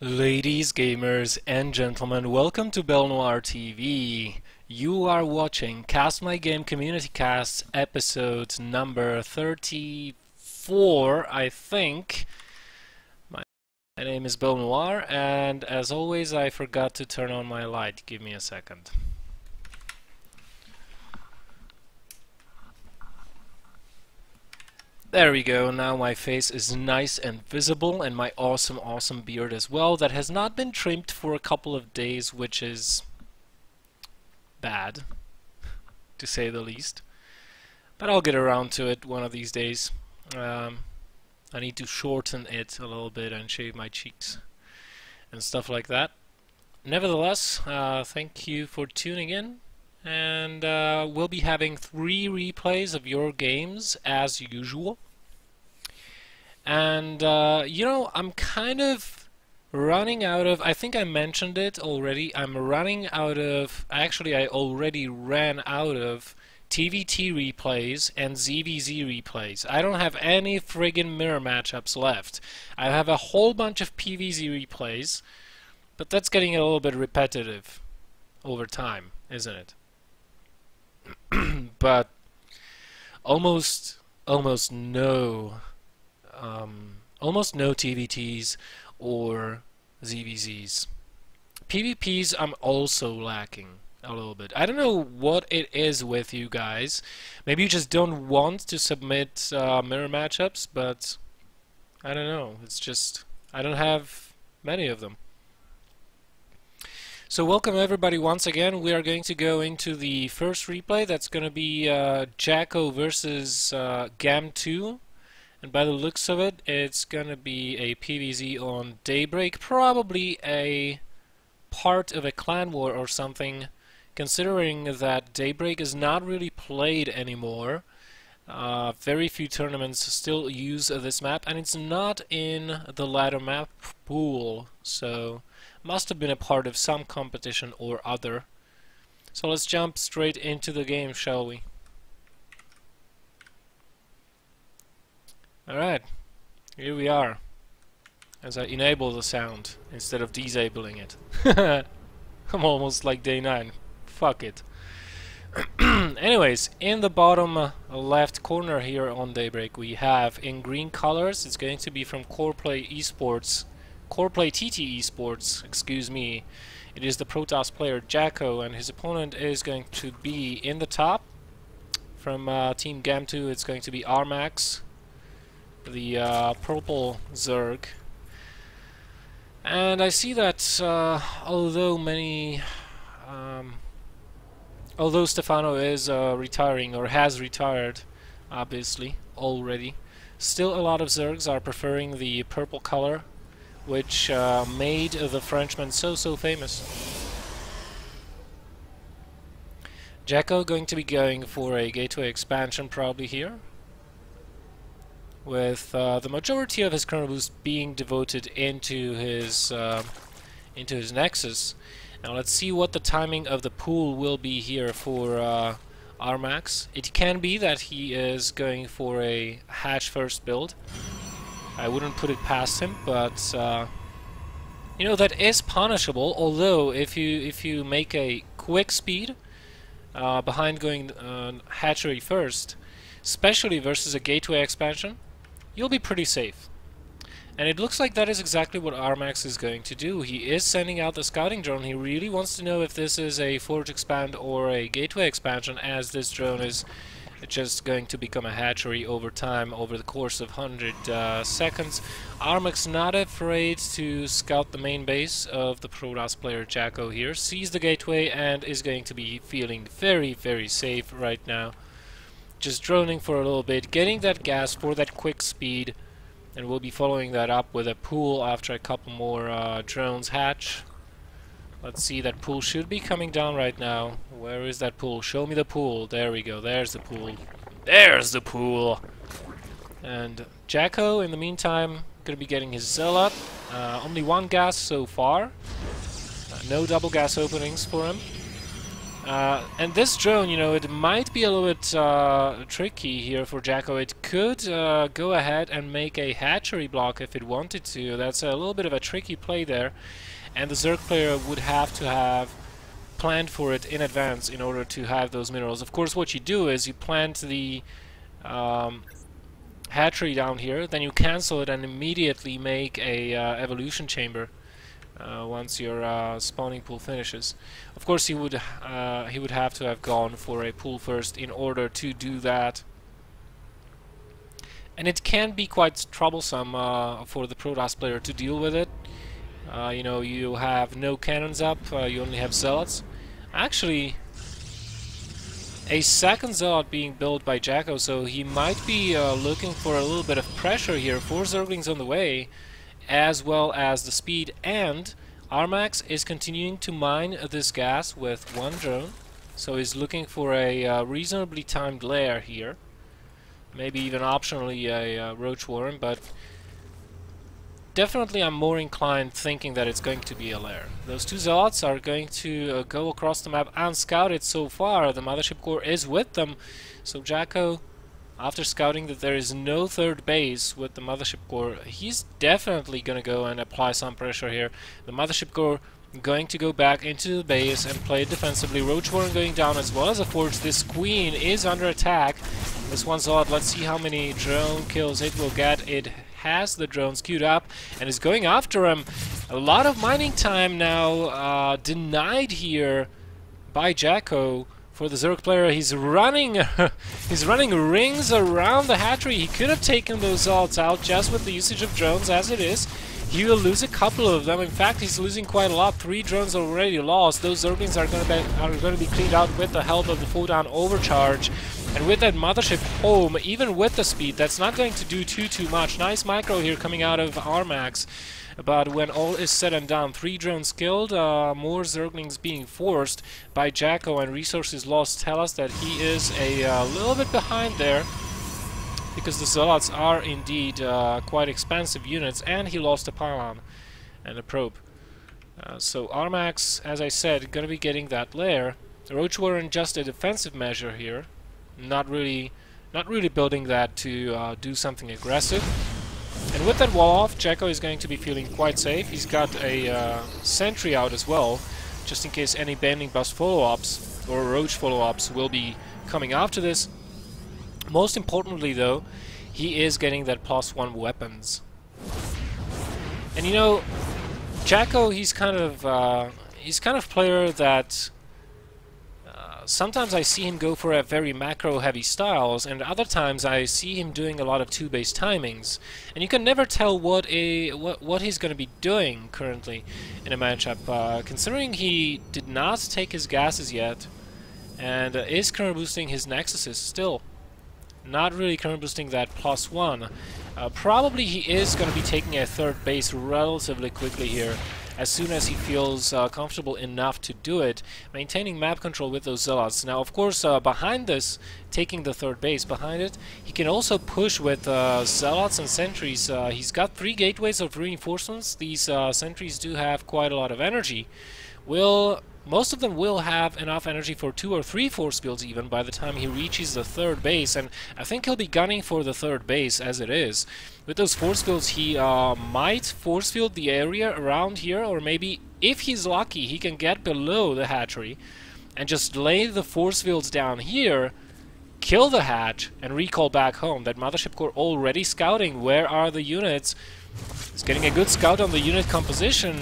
Ladies, gamers, and gentlemen, welcome to Noir TV. You are watching Cast My Game Community Cast episode number 34, I think. My name is Noir, and as always, I forgot to turn on my light. Give me a second. There we go, now my face is nice and visible, and my awesome beard as well, that has not been trimmed for a couple of days, which is bad, to say the least. But I'll get around to it one of these days. I need to shorten it a little bit and shave my cheeks and stuff like that. Nevertheless, thank you for tuning in. And we'll be having 3 replays of your games as usual. And you know, I'm kind of running out of, I think I mentioned it already, I'm running out of, actually I already ran out of TVT replays and ZVZ replays. I don't have any friggin' mirror matchups left. I have a whole bunch of PVZ replays, but that's getting a little bit repetitive over time, isn't it? But almost no TVTs or ZVZs. PvPs I'm also lacking a little bit. I don't know what it is with you guys. Maybe you just don't want to submit mirror matchups, but I don't know. It's just I don't have many of them. So welcome everybody once again. We are going to go into the first replay. That's going to be JackO versus Gamtoo. And by the looks of it, it's going to be a PvZ on Daybreak. Probably a part of a clan war or something, considering that Daybreak is not really played anymore. Very few tournaments still use this map, and it's not in the ladder map pool. So must have been a part of some competition or other. So let's jump straight into the game, shall we? Alright, here we are, as I enable the sound instead of disabling it. I'm almost like day 9. Fuck it. Anyways, in the bottom left corner here on Daybreak, we have in green colors, it's going to be from CPLAY Esports. CPLAY TT Esports, excuse me. It is the Protoss player JackO, and his opponent is going to be in the top. From Team Gamtoo, it's going to be Armax, the purple Zerg. And I see that although Stefano is retiring, or has retired, obviously, already, still a lot of Zergs are preferring the purple color, which made the Frenchman so famous. JackO going to be going for a gateway expansion probably here, with the majority of his current boost being devoted into his Nexus. Now let's see what the timing of the pool will be here for Armax. It can be that he is going for a hatch first build. I wouldn't put it past him, but you know, that is punishable. Although if you make a quick speed behind going hatchery first, especially versus a gateway expansion, you'll be pretty safe. And it looks like that is exactly what Armax is going to do. He is sending out the scouting drone. He really wants to know if this is a forge expand or a gateway expansion, as this drone is just going to become a hatchery over time, over the course of 100 seconds. Armax not afraid to scout the main base of the Protoss player JackO here, sees the gateway and is going to be feeling very safe right now. Just droning for a little bit, getting that gas for that quick speed, and we'll be following that up with a pool after a couple more drones hatch. Let's see, that pool should be coming down right now. Where is that pool? Show me the pool. There we go. There's the pool. There's the pool! And JackO, in the meantime, gonna be getting his Zealot. Only 1 gas so far. No double gas openings for him. And this drone, you know, it might be a little bit tricky here for JackO. It could go ahead and make a hatchery block if it wanted to. That's a little bit of a tricky play there. And the Zerg player would have to have planned for it in advance in order to have those minerals. Of course, what you do is you plant the hatchery down here, then you cancel it and immediately make a evolution chamber. Once your spawning pool finishes. Of course, he would have to have gone for a pool first in order to do that, and it can be quite troublesome for the Protoss player to deal with it. You know, you have no cannons up, you only have zealots. Actually, a second zealot being built by JackO, so he might be looking for a little bit of pressure here. 4 Zerglings on the way, as well as the speed, and Armax is continuing to mine this gas with 1 drone, so he's looking for a reasonably timed lair here, maybe even optionally a roach warren, but definitely I'm more inclined thinking that it's going to be a lair. Those 2 zealots are going to go across the map unscouted so far. The Mothership Core is with them, so JackO, after scouting that there is no third base with the Mothership Core, he's definitely going to go and apply some pressure here. The Mothership Core going to go back into the base and play it defensively. Roach Warren going down as well as a Forge. This Queen is under attack. This one's odd. Let's see how many drone kills it will get. It has the drones queued up and is going after him. A lot of mining time now denied here by JackO. For the Zerg player, he's running rings around the hatchery. He could have taken those zealots out just with the usage of drones as it is. He will lose a couple of them. In fact, he's losing quite a lot. 3 drones already lost. Those Zerglings are going to be cleaned out with the help of the Photon Overcharge. And with that Mothership home, even with the speed, that's not going to do too much. Nice micro here coming out of Armax. But when all is said and done, 3 drones killed, more Zerglings being forced by JackO, and resources lost tell us that he is a little bit behind there, because the Zealots are indeed quite expensive units, and he lost a pylon and a probe. So Armax, as I said, gonna be getting that lair. Roach Warren just a defensive measure here, not really building that to do something aggressive. And with that wall off, JackO is going to be feeling quite safe. He's got a sentry out as well, just in case any banding bust follow-ups or roach follow-ups will be coming after this. Most importantly though, he is getting that +1 weapons. And you know, JackO, he's kind of player that sometimes I see him go for a very macro-heavy styles, and other times I see him doing a lot of 2-base timings. And you can never tell what he's going to be doing currently in a matchup. Considering he did not take his gases yet, and is current boosting his nexuses still, not really current boosting that +1. Probably he is going to be taking a 3rd base relatively quickly here, as soon as he feels comfortable enough to do it, maintaining map control with those zealots. Now, of course, behind this, taking the 3rd base behind it, he can also push with zealots and sentries. He's got 3 gateways of reinforcements. These sentries do have quite a lot of energy. Most of them will have enough energy for 2 or 3 force fields even by the time he reaches the 3rd base, and I think he'll be gunning for the 3rd base as it is. With those force fields, he might force field the area around here, or maybe, if he's lucky, he can get below the hatchery and just lay the force fields down here, kill the hatch, and recall back home. That Mothership Core already scouting where are the units. He's getting a good scout on the unit composition.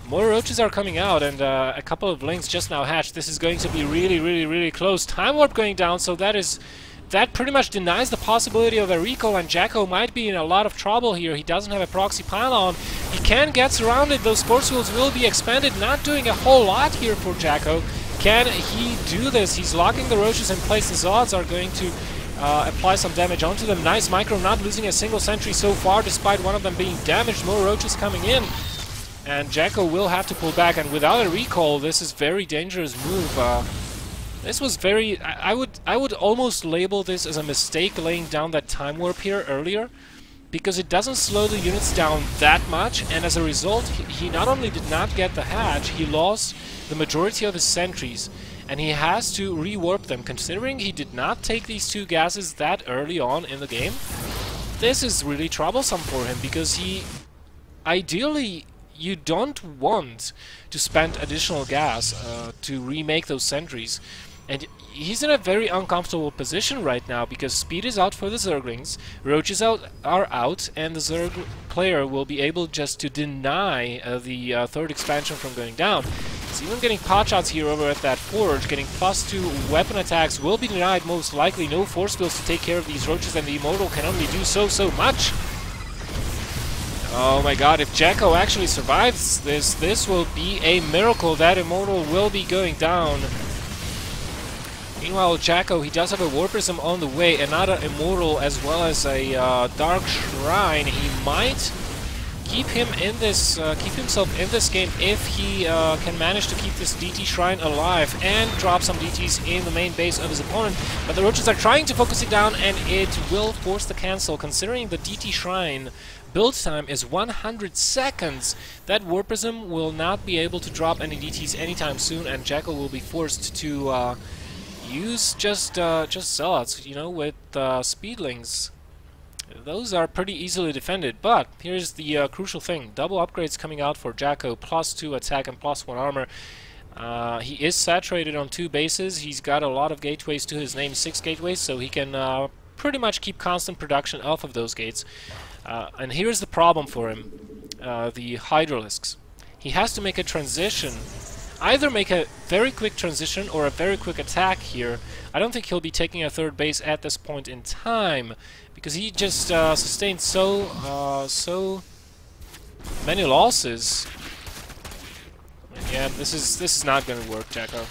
More roaches are coming out, and a couple of links just now hatched. This is going to be really close. Time warp going down, so that pretty much denies the possibility of a recall, and JackO might be in a lot of trouble here. He doesn't have a proxy pylon. He can get surrounded. Those force fields will be expanded. Not doing a whole lot here for JackO. Can he do this? He's locking the roaches in place. The Zods are going to apply some damage onto them. Nice micro, not losing a single sentry so far, despite one of them being damaged. More roaches coming in. And JackO will have to pull back, and without a recall, this is very dangerous move. This was very... I would almost label this as a mistake, laying down that time warp here earlier, because it doesn't slow the units down that much, and as a result, he not only did not get the hatch, he lost the majority of his sentries. and he has to rewarp them. Considering he did not take these two gases that early on in the game, this is really troublesome for him, because ideally you don't want to spend additional gas to remake those sentries. And he's in a very uncomfortable position right now, because speed is out for the Zerglings, roaches are out, and the Zerg player will be able just to deny the third expansion from going down. He's even getting pot shots here over at that forge, getting +2 weapon attacks will be denied most likely. No force fields to take care of these roaches, and the Immortal can only do so much. Oh my god, if JackO actually survives this will be a miracle. That Immortal will be going down. Meanwhile, JackO, he does have a Warprism on the way, another Immortal as well as a Dark Shrine. He might keep himself in this game if he can manage to keep this DT Shrine alive and drop some DTs in the main base of his opponent. But the roaches are trying to focus it down, and it will force the cancel. Considering the DT Shrine build time is 100 seconds, that Warprism will not be able to drop any DTs anytime soon, and JackO will be forced to use just Zealots, you know, with Speedlings. Those are pretty easily defended, but here's the crucial thing. Double upgrades coming out for JackO, +2 attack and +1 armor. He is saturated on 2 bases. He's got a lot of gateways to his name, 6 gateways, so he can pretty much keep constant production off of those gates. And here's the problem for him, the Hydralisks. He has to make a transition, either make a very quick transition or a very quick attack here. I don't think he'll be taking a third base at this point in time, because he just sustained so many losses. And yeah, this is not going to work. JackO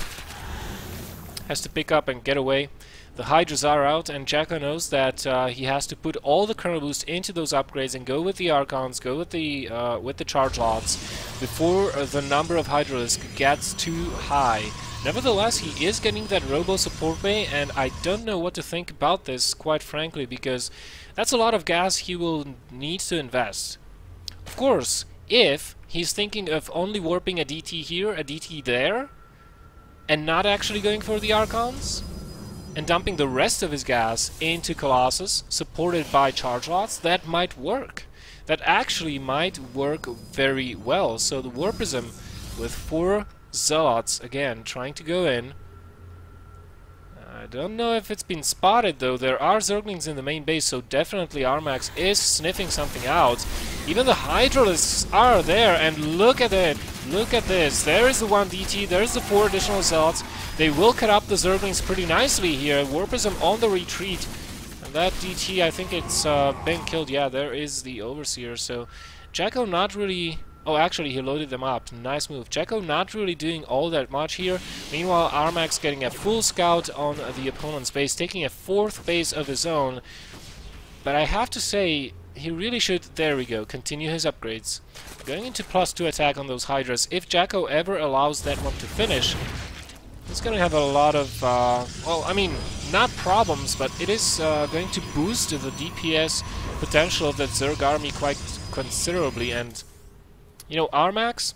has to pick up and get away. The Hydras are out, and JackO knows that he has to put all the kernel boost into those upgrades and go with the Archons, go with the charge lots before the number of Hydralisk gets too high. Nevertheless, he is getting that Robo support bay, and I don't know what to think about this, quite frankly, because that's a lot of gas he will need to invest. Of course, if he's thinking of only warping a DT here, a DT there, and not actually going for the Archons, and dumping the rest of his gas into Colossus, supported by charge lots, that might work. That actually might work very well. So the Warprism with 4 Zealots, again, trying to go in. I don't know if it's been spotted, though. There are Zerglings in the main base, so definitely Armax is sniffing something out. Even the Hydralisks are there, and look at it. Look at this. There is the 1 DT, there's the 4 additional Zealots. They will cut up the Zerglings pretty nicely here. Warprism on the retreat. And that DT, I think it's been killed. Yeah, there is the Overseer. So JackO not really... Oh, actually, he loaded them up. Nice move. JackO not really doing all that much here. Meanwhile, Armax getting a full scout on the opponent's base, taking a 4th base of his own. But I have to say, he really should, there we go, continue his upgrades. Going into +2 attack on those Hydras. If JackO ever allows that one to finish, he's going to have a lot of, well, I mean, not problems, but it is going to boost the DPS potential of that Zerg army quite considerably. And you know, Armax,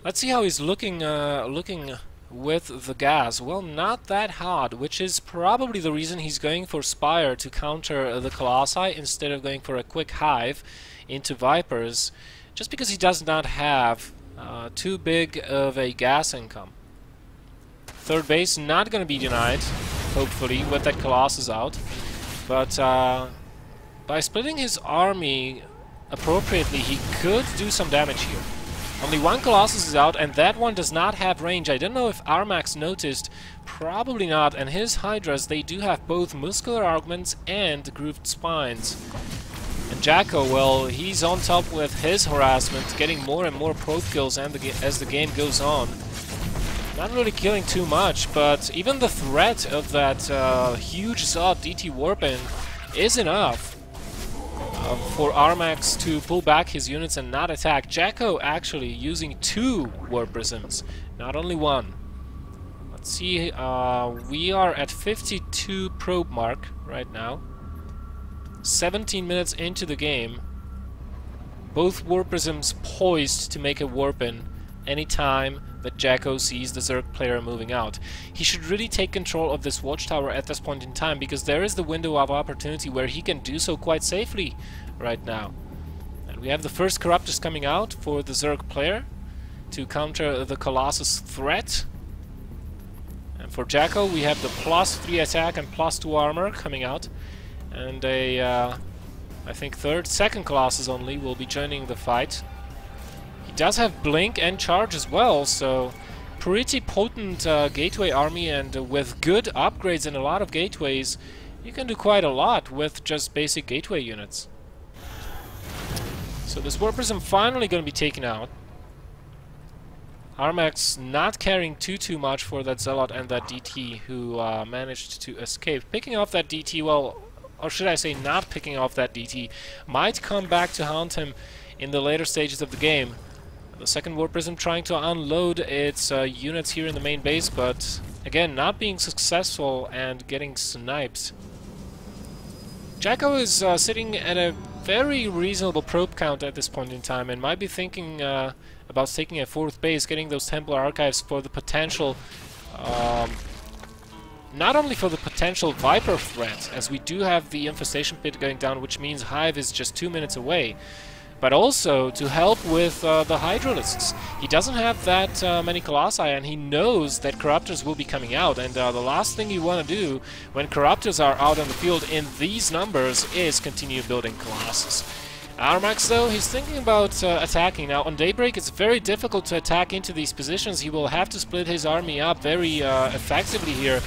let's see how he's looking with the gas. Well, not that hot, which is probably the reason he's going for Spire to counter the Colossi instead of going for a quick hive into Vipers, just because he does not have too big of a gas income. Third base not going to be denied, hopefully, with that Colossus out. But by splitting his army appropriately, he could do some damage here. Only 1 Colossus is out, and that one does not have range. I don't know if Armax noticed. Probably not. And his Hydras, they do have both muscular augments and grooved spines. And JackO, well, he's on top with his harassment, getting more and more probe kills as the game goes on. Not really killing too much, but even the threat of that huge Zod DT Warpin is enough for Armax to pull back his units and not attack. JackO actually using 2 Warprisms, not only 1. Let's see, we are at 52 probe mark right now. 17 minutes into the game. Both Warprisms poised to make a Warpin. anytime that JackO sees the Zerg player moving out. He should really take control of this watchtower at this point in time, because there is the window of opportunity where he can do so quite safely right now. And we have the first Corruptors coming out for the Zerg player to counter the Colossus threat. And for JackO we have the +3 attack and +2 armor coming out. And a, I think second Colossus only will be joining the fight. He does have Blink and Charge as well, so pretty potent gateway army, and with good upgrades and a lot of gateways, you can do quite a lot with just basic gateway units. So this Warp Prism finally going to be taken out. Armax not caring too much for that Zealot and that DT who managed to escape. Picking off that DT, well, or should I say not picking off that DT, might come back to haunt him in the later stages of the game. The second Warp Prism trying to unload its units here in the main base, but again, not being successful and getting sniped. JackO is sitting at a very reasonable probe count at this point in time, and might be thinking about taking a 4th base, getting those Templar Archives for the potential, not only for the potential Viper threat, as we do have the Infestation Pit going down, which means Hive is just 2 minutes away, but also to help with the Hydralisks. He doesn't have that many Colossi, and he knows that Corruptors will be coming out, and the last thing you want to do when Corruptors are out on the field in these numbers is continue building Colossus. Armax, though, he's thinking about attacking. Now, on Daybreak, it's very difficult to attack into these positions. He will have to split his army up very effectively here.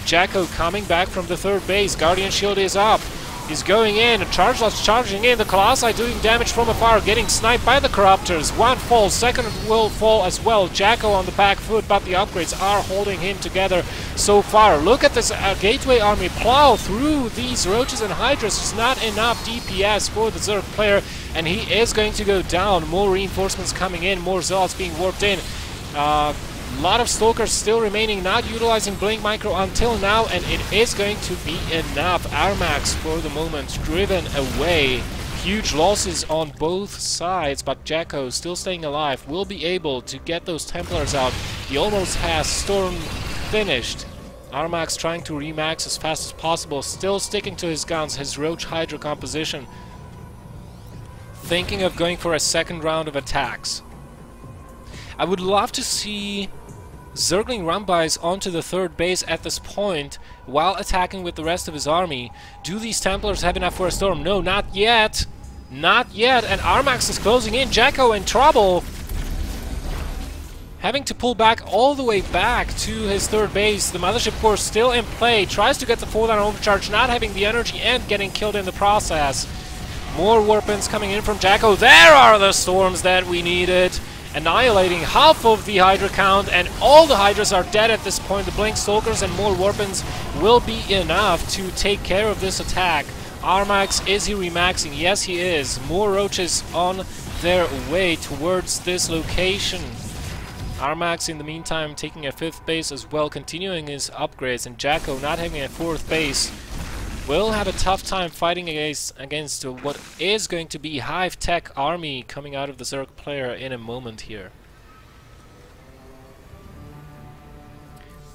JackO coming back from the 3rd base. Guardian Shield is up. He's going in, and Chargelot's charging in. The Colossi doing damage from afar, getting sniped by the Corruptors. One falls, second will fall as well. JackO on the back foot, but the upgrades are holding him together so far. Look at this Gateway army plow through these Roaches and Hydras. Just not enough DPS for the Zerg player, and he is going to go down. More reinforcements coming in, more Zealots being warped in. A lot of Stalkers still remaining, not utilizing Blink Micro until now, and it is going to be enough. Armax, for the moment, driven away. Huge losses on both sides, but JackO, still staying alive, will be able to get those Templars out. He almost has Storm finished. Armax trying to remax as fast as possible, still sticking to his guns, his Roach Hydra composition. Thinking of going for a second round of attacks. I would love to see Zergling Rumbais onto the 3rd base at this point while attacking with the rest of his army. Do these Templars have enough for a storm? No, not yet. Not yet, and Armax is closing in. JackO in trouble. Having to pull back all the way back to his 3rd base. The Mothership Core still in play. Tries to get the 4-down overcharge, not having the energy and getting killed in the process. More Warpins coming in from JackO. There are the storms that we needed. Annihilating half of the Hydra count, and all the Hydras are dead at this point. The Blink Stalkers and more Warpins will be enough to take care of this attack. Armax, is he remaxing? Yes, he is. More Roaches on their way towards this location. Armax, in the meantime, taking a 5th base as well, continuing his upgrades, and JackO not having a 4th base will have a tough time fighting against what is going to be Hive Tech army coming out of the Zerg player in a moment here.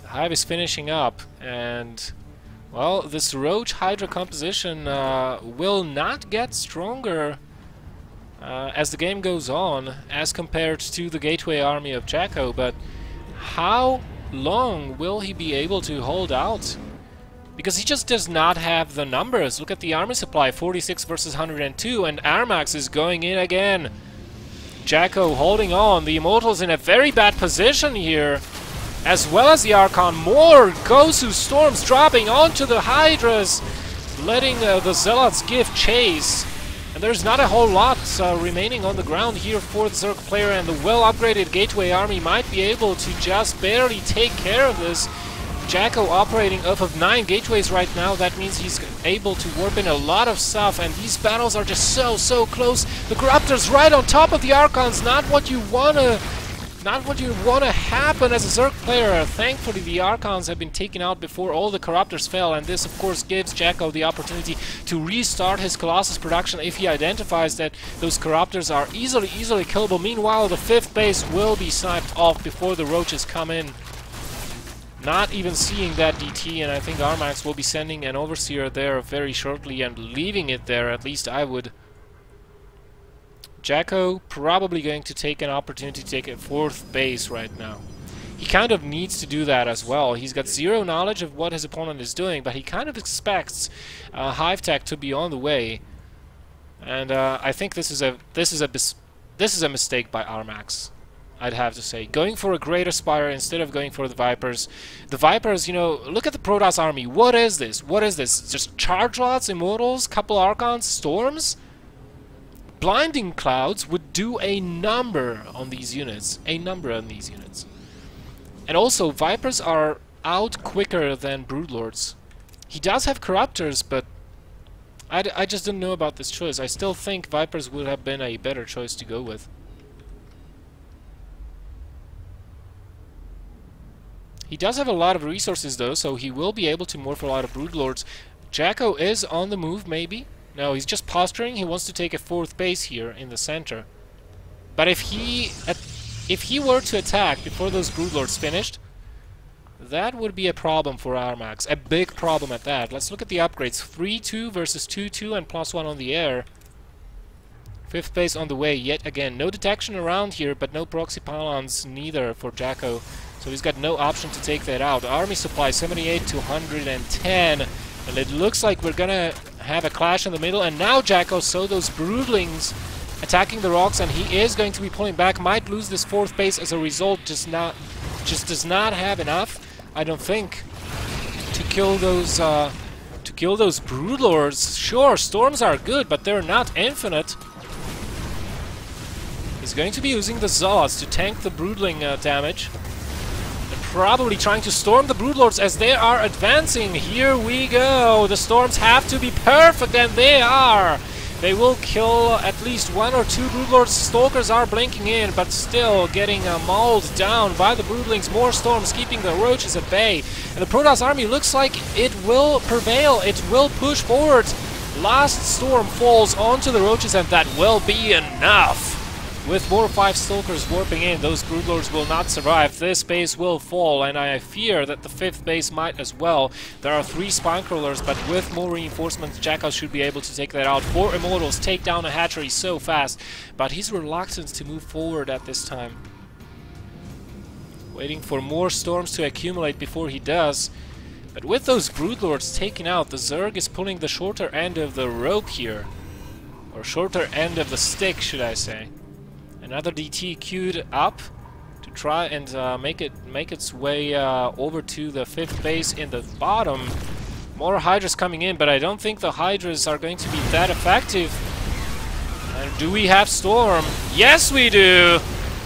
The Hive is finishing up, and well, this Roach Hydra composition will not get stronger as the game goes on as compared to the Gateway army of JackO, but how long will he be able to hold out? Because he just does not have the numbers. Look at the army supply, 46 versus 102, and Armax is going in again. JackO holding on. The Immortal's in a very bad position here, as well as the Archon. More Gosu Storms dropping onto the Hydras, letting the Zealots give chase. And there's not a whole lot remaining on the ground here for the Zerg player, and the well-upgraded Gateway army might be able to just barely take care of this. JackO operating off of 9 gateways right now. That means he's able to warp in a lot of stuff, and these battles are just so close. The Corruptors right on top of the Archons, not what you wanna Not what you want to happen as a Zerg player. Thankfully, the Archons have been taken out before all the Corruptors fell, and this, of course, gives JackO the opportunity to restart his Colossus production if he identifies that those Corruptors are easily killable. Meanwhile, the 5th base will be sniped off before the Roaches come in. Not even seeing that DT, and I think Armax will be sending an Overseer there very shortly and leaving it there, at least I would. JackO probably going to take an opportunity to take a 4th base right now. He kind of needs to do that as well. He's got zero knowledge of what his opponent is doing, but he kind of expects Hive Tech to be on the way. And I think this is a mistake by Armax, I'd have to say. Going for a Greater Spire instead of going for the Vipers. The Vipers, you know, look at the Protoss army. What is this? What is this? Just Charge Lots, Immortals, couple Archons, Storms? Blinding Clouds would do a number on these units. A number on these units. And also, Vipers are out quicker than Broodlords. He does have Corruptors, but I just didn't know about this choice. I still think Vipers would have been a better choice to go with. He does have a lot of resources though, so he will be able to morph a lot of Broodlords. JackO is on the move, maybe? No, he's just posturing. He wants to take a 4th base here in the center. But if he were to attack before those Broodlords finished, that would be a problem for Armax. A big problem at that. Let's look at the upgrades. 3-2 versus 2-2 and +1 on the air. 5th base on the way yet again. No detection around here, but no proxy pylons neither for JackO. So he's got no option to take that out. Army supply 78 to 110. And it looks like we're gonna have a clash in the middle. And now JackO saw those Broodlings attacking the rocks, and he is going to be pulling back. Might lose this 4th base as a result. Just does not have enough, I don't think, to kill those Broodlords. Sure, Storms are good, but they're not infinite. He's going to be using the Zealots to tank the Broodling damage. Probably trying to storm the Broodlords as they are advancing. Here we go. The storms have to be perfect, and they are. They will kill at least 1 or 2 Broodlords. Stalkers are blinking in, but still getting mauled down by the Broodlings. More storms keeping the Roaches at bay. And the Protoss army looks like it will prevail. It will push forward. Last storm falls onto the Roaches, and that will be enough. With more 5 Stalkers warping in, those Broodlords will not survive. This base will fall, and I fear that the 5th base might as well. There are 3 Spinecrawlers, but with more reinforcements, JackO should be able to take that out. 4 Immortals take down a hatchery so fast, but he's reluctant to move forward at this time. Waiting for more storms to accumulate before he does. But with those Broodlords taken out, the Zerg is pulling the shorter end of the rope here. Or shorter end of the stick, should I say. Another DT queued up to try and make its way over to the 5th base in the bottom. More Hydras coming in, but I don't think the Hydras are going to be that effective. And do we have Storm? Yes, we do!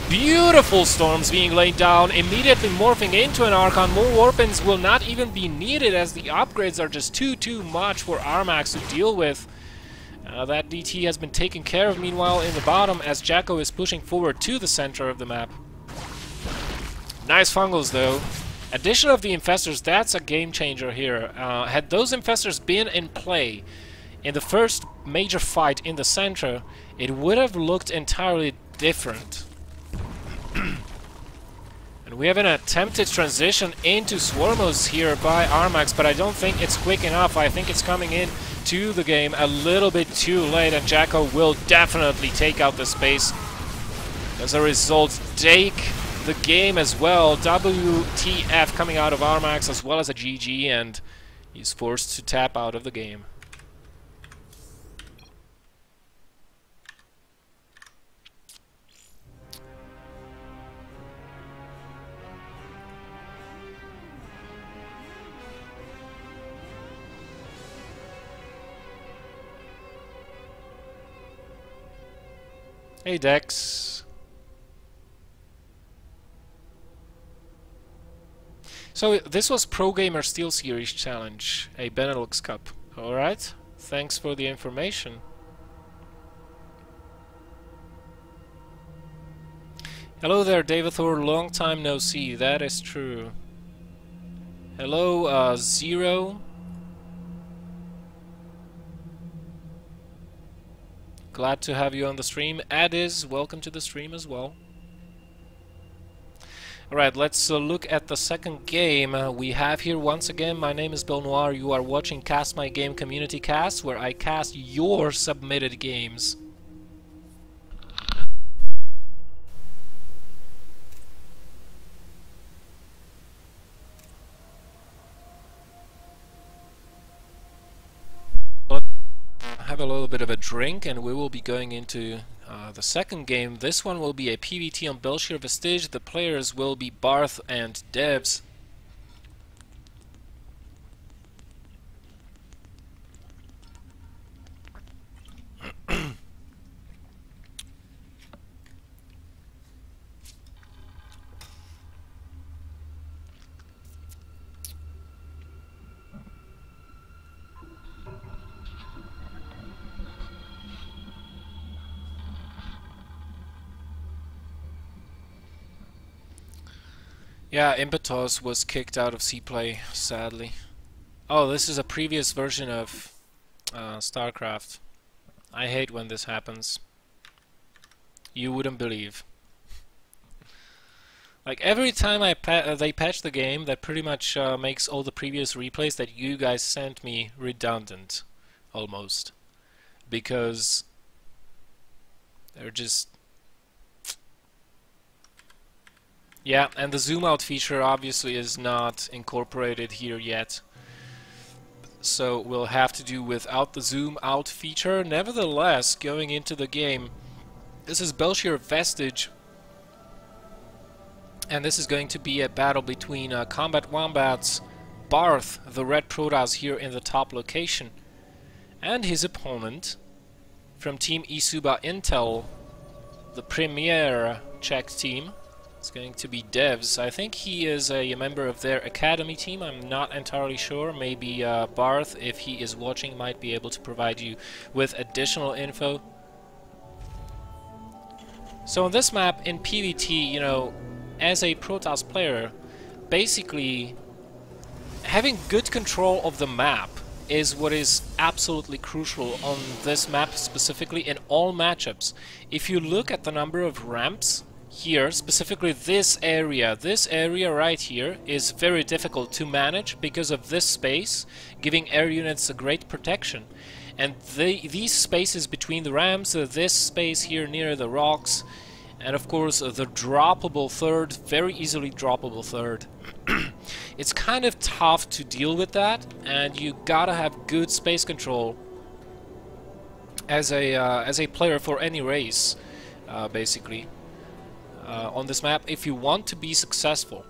Beautiful Storms being laid down, immediately morphing into an Archon. More Warpins will not even be needed as the upgrades are just too much for Armax to deal with. That DT has been taken care of, meanwhile, in the bottom, as JackO is pushing forward to the center of the map. Nice fungals, though. Addition of the Infestors, that's a game changer here. Had those Infestors been in play in the first major fight in the center, it would have looked entirely different. And we have an attempted transition into Swarmos here by Armax, but I don't think it's quick enough. I think it's coming in to the game a little bit too late, and JackO will definitely take out the space. As a result, take the game as well. WTF coming out of Armax, as well as a GG, and he's forced to tap out of the game. Hey Dex. So this was Pro Gamer Steel Series Challenge, a Benelux Cup. Alright, thanks for the information. Hello there, Davathor. Long time no see. That is true. Hello, Zero. Glad to have you on the stream. Adiz, welcome to the stream as well. Alright, let's look at the second game we have here. Once again, my name is Bill Noir. You are watching Cast My Game Community Cast, where I cast your submitted games. Have a little bit of a drink and we will be going into the second game. This one will be a PvT on Belshir Vestige. The players will be bArtH and devz. Yeah, Impetus was kicked out of CPLAY, sadly. Oh, this is a previous version of StarCraft. I hate when this happens. You wouldn't believe. Like, every time they patch the game, that pretty much makes all the previous replays that you guys sent me redundant, almost. Because they're just... Yeah, and the zoom out feature obviously is not incorporated here yet. So we'll have to do without the zoom out feature. Nevertheless, going into the game, this is Belshir Vestige. And this is going to be a battle between Combat Wombat's bArtH, the red Protoss here in the top location, and his opponent from Team esubaI Intel, the premier Czech team. It's going to be devz. I think he is a member of their academy team. I'm not entirely sure. Maybe bArtH, if he is watching, might be able to provide you with additional info. So on this map, in PvT, you know, as a Protoss player, basically having good control of the map is what is absolutely crucial on this map specifically in all matchups. If you look at the number of ramps here, specifically this area right here is very difficult to manage because of this space, giving air units a great protection. And these spaces between the ramps, this space here near the rocks, and of course the droppable third, very easily droppable third. It's kind of tough to deal with that, and you gotta have good space control as a player for any race, basically. On this map, if you want to be successful.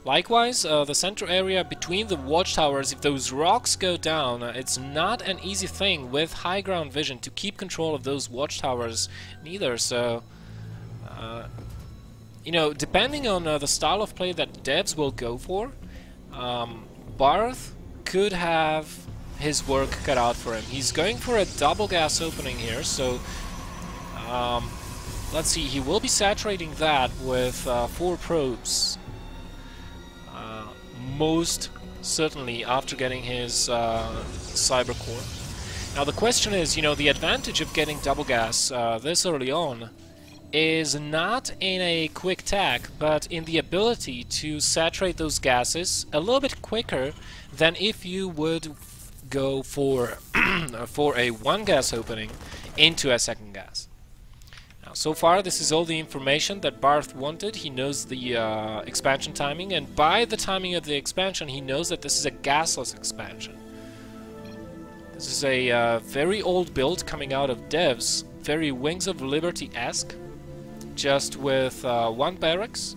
Likewise, the center area between the watchtowers, if those rocks go down, it's not an easy thing with high ground vision to keep control of those watchtowers neither. So, you know, depending on the style of play that devz will go for, bArtH could have his work cut out for him. He's going for a double gas opening here, so let's see, he will be saturating that with 4 probes. Most certainly after getting his cyber core. Now the question is, you know, the advantage of getting double gas this early on is not in a quick tack, but in the ability to saturate those gases a little bit quicker than if you would go for for a 1 gas opening into a 2nd gas. So far, this is all the information that bArtH wanted. He knows the expansion timing, and by the timing of the expansion, he knows that this is a gasless expansion. This is a very old build coming out of devz, very Wings of Liberty-esque, just with 1 barracks.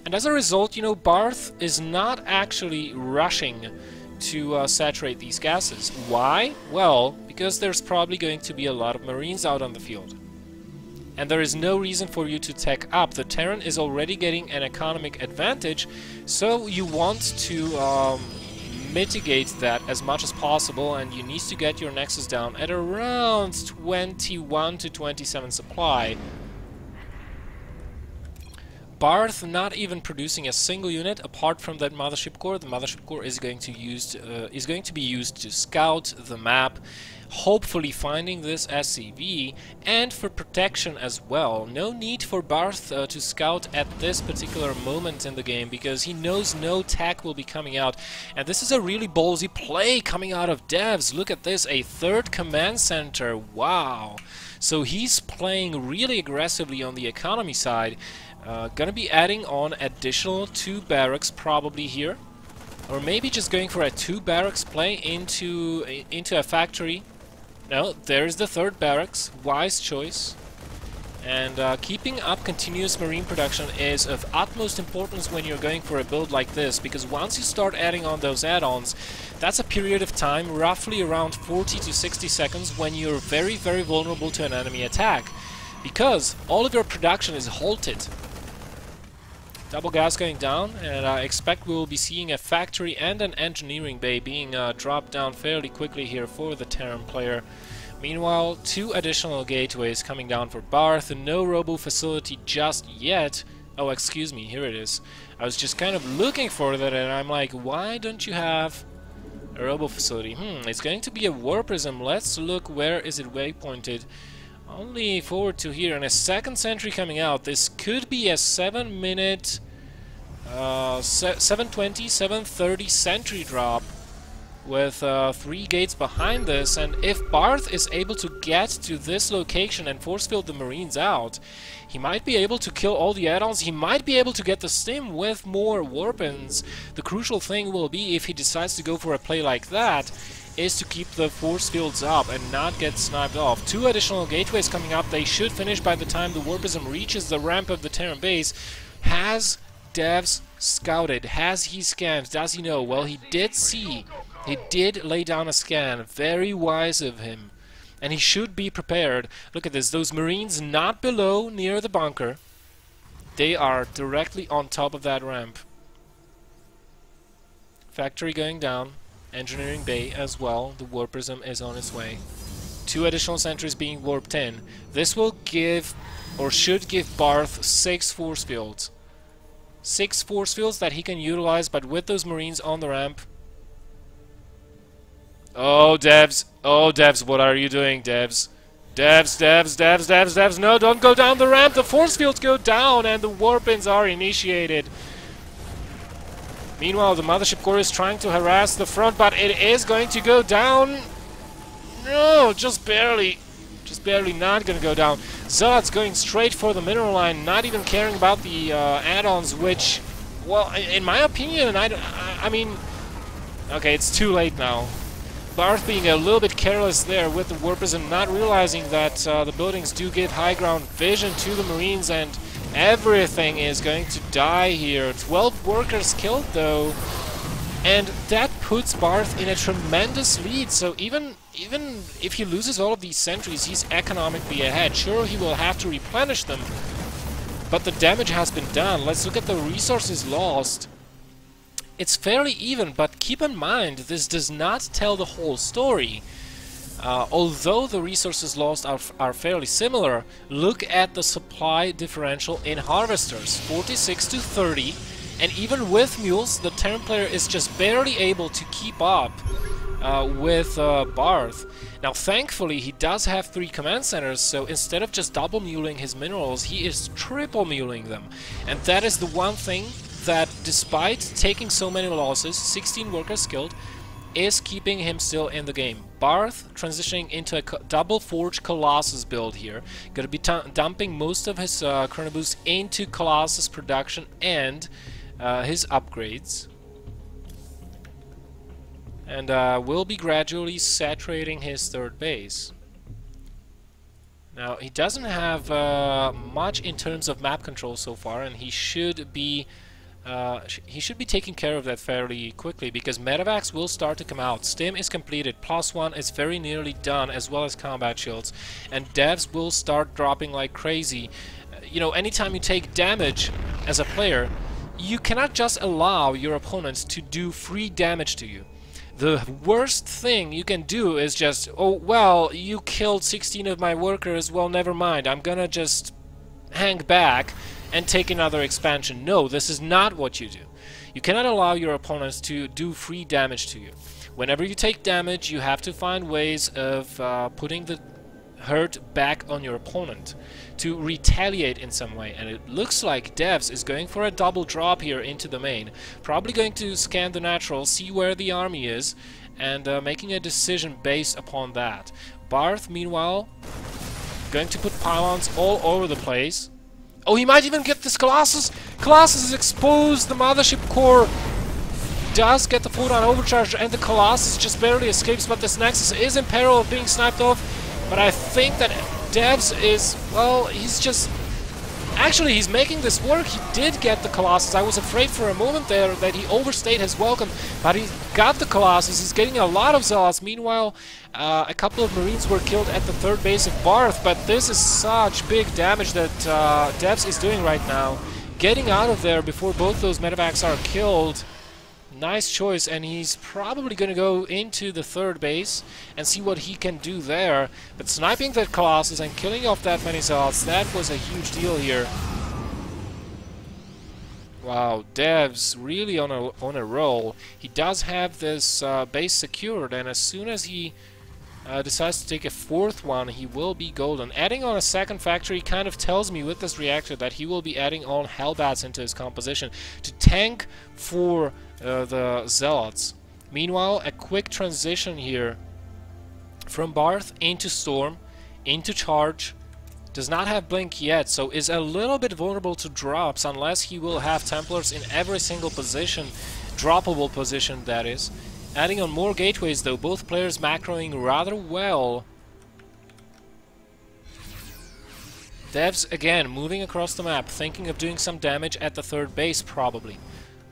And as a result, you know, bArtH is not actually rushing to saturate these gases. Why? Well, because there's probably going to be a lot of Marines out on the field. And there is no reason for you to tech up. The Terran is already getting an economic advantage, so you want to mitigate that as much as possible, and you need to get your Nexus down at around 21 to 27 supply. bArtH not even producing a single unit apart from that mothership core. The mothership core is going to be used to scout the map, hopefully finding this SCV, and for protection as well. No need for bArtH to scout at this particular moment in the game, because he knows no tech will be coming out. And this is a really ballsy play coming out of devz. Look at this, a third command center. Wow. So he's playing really aggressively on the economy side. Gonna be adding on additional 2 barracks probably here. Or maybe just going for a 2 barracks play into a factory. No, there's the 3rd barracks. Wise choice. And keeping up continuous marine production is of utmost importance when you're going for a build like this, because once you start adding on those add-ons, that's a period of time, roughly around 40 to 60 seconds, when you're very, very vulnerable to an enemy attack, because all of your production is halted. Double gas going down, and I expect we will be seeing a factory and an engineering bay being dropped down fairly quickly here for the Terran player. Meanwhile, 2 additional gateways coming down for bArtH, no robo facility just yet. Oh, excuse me, here it is. I was just kind of looking for that, and I'm like, why don't you have a robo facility? It's going to be a war prism. Let's look, where is it waypointed? Only forward to here, and a 2nd sentry coming out. This could be a 7-minute 720, 730 sentry drop with 3 gates behind this, and if bArtH is able to get to this location and force field the Marines out, he might be able to kill all the add-ons, he might be able to get the stim with more warpins. The crucial thing will be, if he decides to go for a play like that, is to keep the force fields up and not get sniped off. 2 additional gateways coming up. They should finish by the time the warpism reaches the ramp of the Terran base. Has devz scouted? Has he scanned? Does he know? Well, he did see. He did lay down a scan. Very wise of him. And he should be prepared. Look at this. Those Marines not below, near the bunker. They are directly on top of that ramp. Factory going down. Engineering bay as well. The warp prism is on its way. 2 additional sentries being warped in. This will give, or should give, bArtH 6 force fields. 6 force fields that he can utilize, but with those Marines on the ramp. Oh, devz. Oh, devz, what are you doing, devz? Devz. No, don't go down the ramp. The force fields go down and the warpins are initiated. Meanwhile, the mothership core is trying to harass the front, but it is going to go down. No, just barely. Just barely not going to go down. Zealot's going straight for the mineral line, not even caring about the add-ons, which, well, in my opinion, I mean, okay, it's too late now. bArtH being a little bit careless there with the warpism, not realizing that the buildings do give high ground vision to the Marines, and everything is going to die here. 12 workers killed though, and that puts bArtH in a tremendous lead. So even if he loses all of these sentries, he's economically ahead. Sure, he will have to replenish them, but the damage has been done. Let's look at the resources lost. It's fairly even, but keep in mind, this does not tell the whole story. Although the resources lost are fairly similar, look at the supply differential in harvesters, 46 to 30, and even with mules, the Terran player is just barely able to keep up with bArtH. Now, thankfully, he does have 3 command centers, so instead of just double muling his minerals, he is triple muling them. And that is the one thing that, despite taking so many losses, 16 workers killed, is keeping him still in the game. bArtH transitioning into a double Forge Colossus build here. Gonna be dumping most of his Chrono Boost into Colossus production and his upgrades. And will be gradually saturating his 3rd base. Now, he doesn't have much in terms of map control so far, and he should be taking care of that fairly quickly, because medevacs will start to come out. Stim is completed, +1 is very nearly done, as well as combat shields, and devs will start dropping like crazy. You know, anytime you take damage as a player, you cannot just allow your opponents to do free damage to you. The worst thing you can do is just, oh, well, you killed 16 of my workers, well, never mind, I'm gonna just hang back and take another expansion. No, this is not what you do. You cannot allow your opponents to do free damage to you. Whenever you take damage, you have to find ways of putting the hurt back on your opponent to retaliate in some way. And it looks like devz is going for a double drop here into the main. Probably going to scan the natural, see where the army is, and making a decision based upon that. bArtH, meanwhile, going to put pylons all over the place. Oh, he might even get this Colossus! Colossus is exposed! The mothership core does get the full-down overcharge, and the Colossus just barely escapes, but this Nexus is in peril of being sniped off. But I think that devz is, well, he's just... Actually, he's making this work. He did get the Colossus. I was afraid for a moment there that he overstayed his welcome, but he got the Colossus. He's getting a lot of Zealots. Meanwhile, a couple of Marines were killed at the third base of bArtH, but this is such big damage that devz is doing right now. Getting out of there before both those medevacs are killed. Nice choice, and he's probably going to go into the third base and see what he can do there. But sniping that Colossus and killing off that many Zealots, that was a huge deal here. Wow, devz really on a roll. He does have this base secured, and as soon as he decides to take a fourth one, he will be golden. Adding on a second factory kind of tells me with this reactor that he will be adding on Hellbats into his composition to tank for the Zealots. Meanwhile, a quick transition here from bArtH into Storm, into Charge. Does not have Blink yet, so is a little bit vulnerable to drops unless he will have Templars in every single position, droppable position that is. Adding on more gateways though, both players macroing rather well. devz again moving across the map, thinking of doing some damage at the third base probably.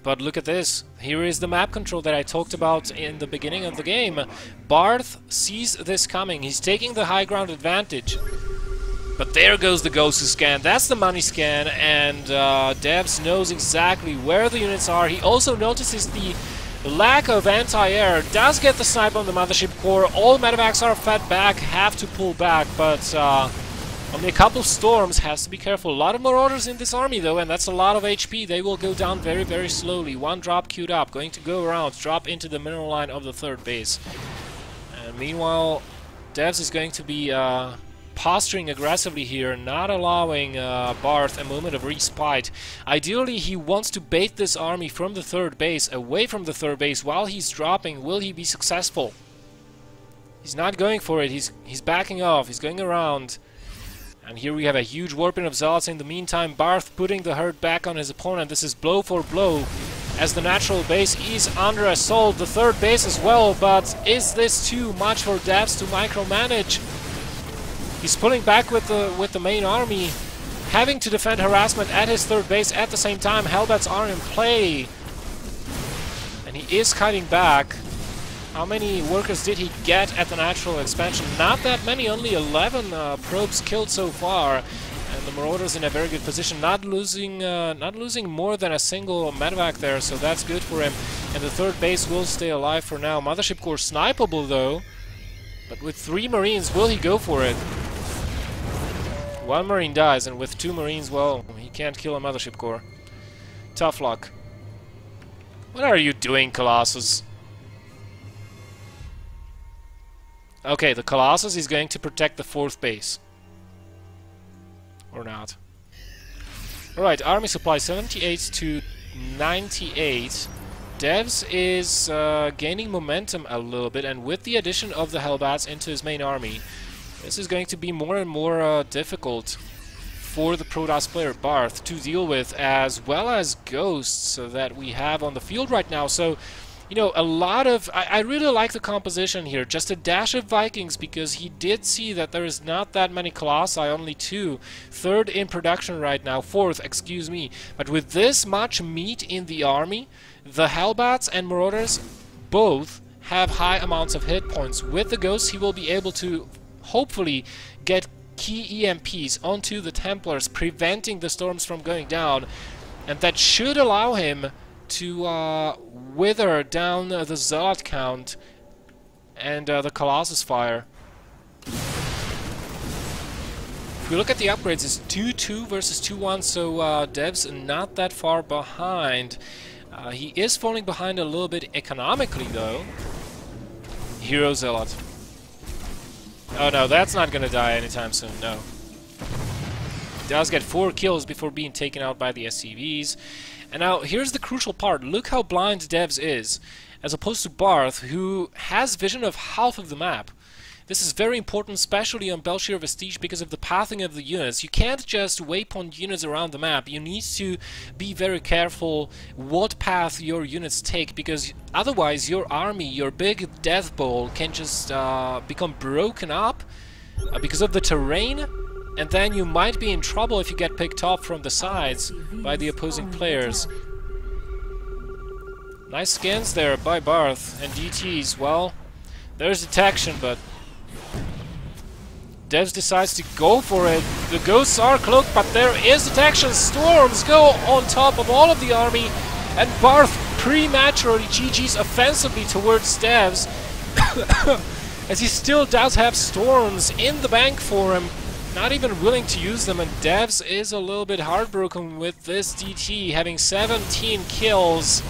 But look at this. Here is the map control that I talked about in the beginning of the game. bArtH sees this coming. He's taking the high ground advantage. But there goes the Ghost scan. That's the money scan, and devz knows exactly where the units are. He also notices the lack of anti-air. Does get the snipe on the mothership core. All medevacs are fed back, have to pull back, but only a couple of storms, has to be careful. A lot of marauders in this army though, and that's a lot of HP. They will go down very, very slowly. One drop queued up, going to go around, drop into the mineral line of the third base. And meanwhile, devz is going to be posturing aggressively here, not allowing bArtH a moment of respite. Ideally, he wants to bait this army from the third base, away from the third base, while he's dropping. Will he be successful? He's not going for it. He's backing off. He's going around. And here we have a huge warping of Zealots. In the meantime, bArtH putting the hurt back on his opponent. This is blow for blow, as the natural base is under assault. The third base as well, but is this too much for devz to micromanage? He's pulling back with the main army, having to defend harassment at his third base at the same time. Hellbats are in play, and he is cutting back. How many workers did he get at the natural expansion? Not that many, only 11 probes killed so far, and the Marauders in a very good position, not losing more than a single medevac there, so that's good for him. And the third base will stay alive for now. Mothership core snipeable though, but with 3 Marines, will he go for it? 1 Marine dies, and with 2 Marines, well, he can't kill a mothership core. Tough luck. What are you doing, Colossus? Okay, the Colossus is going to protect the fourth base. Or not. Alright, army supply 78 to 98. devz is gaining momentum a little bit, and with the addition of the Hellbats into his main army, this is going to be more and more difficult for the Protoss player bArtH to deal with, as well as ghosts that we have on the field right now. So, you know, a lot of... I really like the composition here. Just a dash of Vikings, because he did see that there is not that many Colossi, only 2. Third in production right now. Fourth, excuse me. But with this much meat in the army, the Hellbats and Marauders both have high amounts of hit points. With the Ghosts, he will be able to hopefully get key EMPs onto the Templars, preventing the storms from going down. And that should allow him to wither down the Zealot count and the Colossus fire. If we look at the upgrades, it's 2-2 versus 2-1, so devz not that far behind. He is falling behind a little bit economically, though. Hero Zealot. Oh no, that's not gonna die anytime soon, no. He does get 4 kills before being taken out by the SCVs. And now, here's the crucial part. Look how blind devz is, as opposed to bArtH, who has vision of half of the map. This is very important, especially on Belshir Vestige, because of the pathing of the units. You can't just waypoint units around the map. You need to be very careful what path your units take, because otherwise your army, your big death bowl, can just become broken up because of the terrain, and then you might be in trouble if you get picked off from the sides by the opposing players. Nice skins there by bArtH, and DTs, well, there's detection, but devz decides to go for it. The ghosts are cloaked, but there is detection. Storms go on top of all of the army, and bArtH prematurely GG's offensively towards devz, as he still does have storms in the bank for him, not even willing to use them, and devz is a little bit heartbroken with this DT, having 17 kills.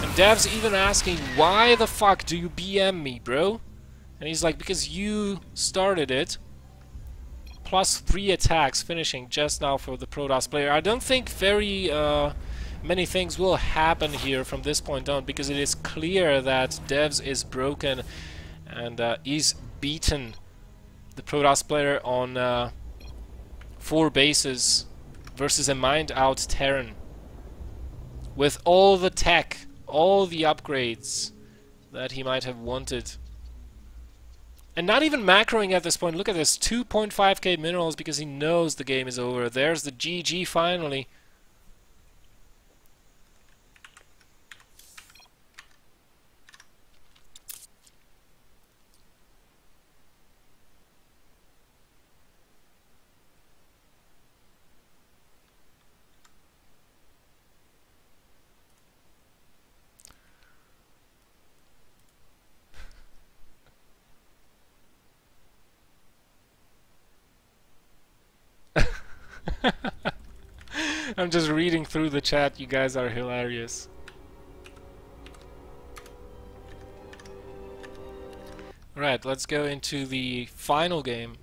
And devz even asking, why the fuck do you BM me, bro? And he's like, because you started it. Plus 3 attacks finishing just now for the Protoss player. I don't think very many things will happen here from this point on, because it is clear that devz is broken and he's beaten the Protoss player on 4 bases versus a mined out Terran. With all the tech, all the upgrades that he might have wanted. And not even macroing at this point. Look at this, 2.5k minerals because he knows the game is over. There's the GG finally. I'm just reading through the chat, you guys are hilarious. Right, let's go into the final game.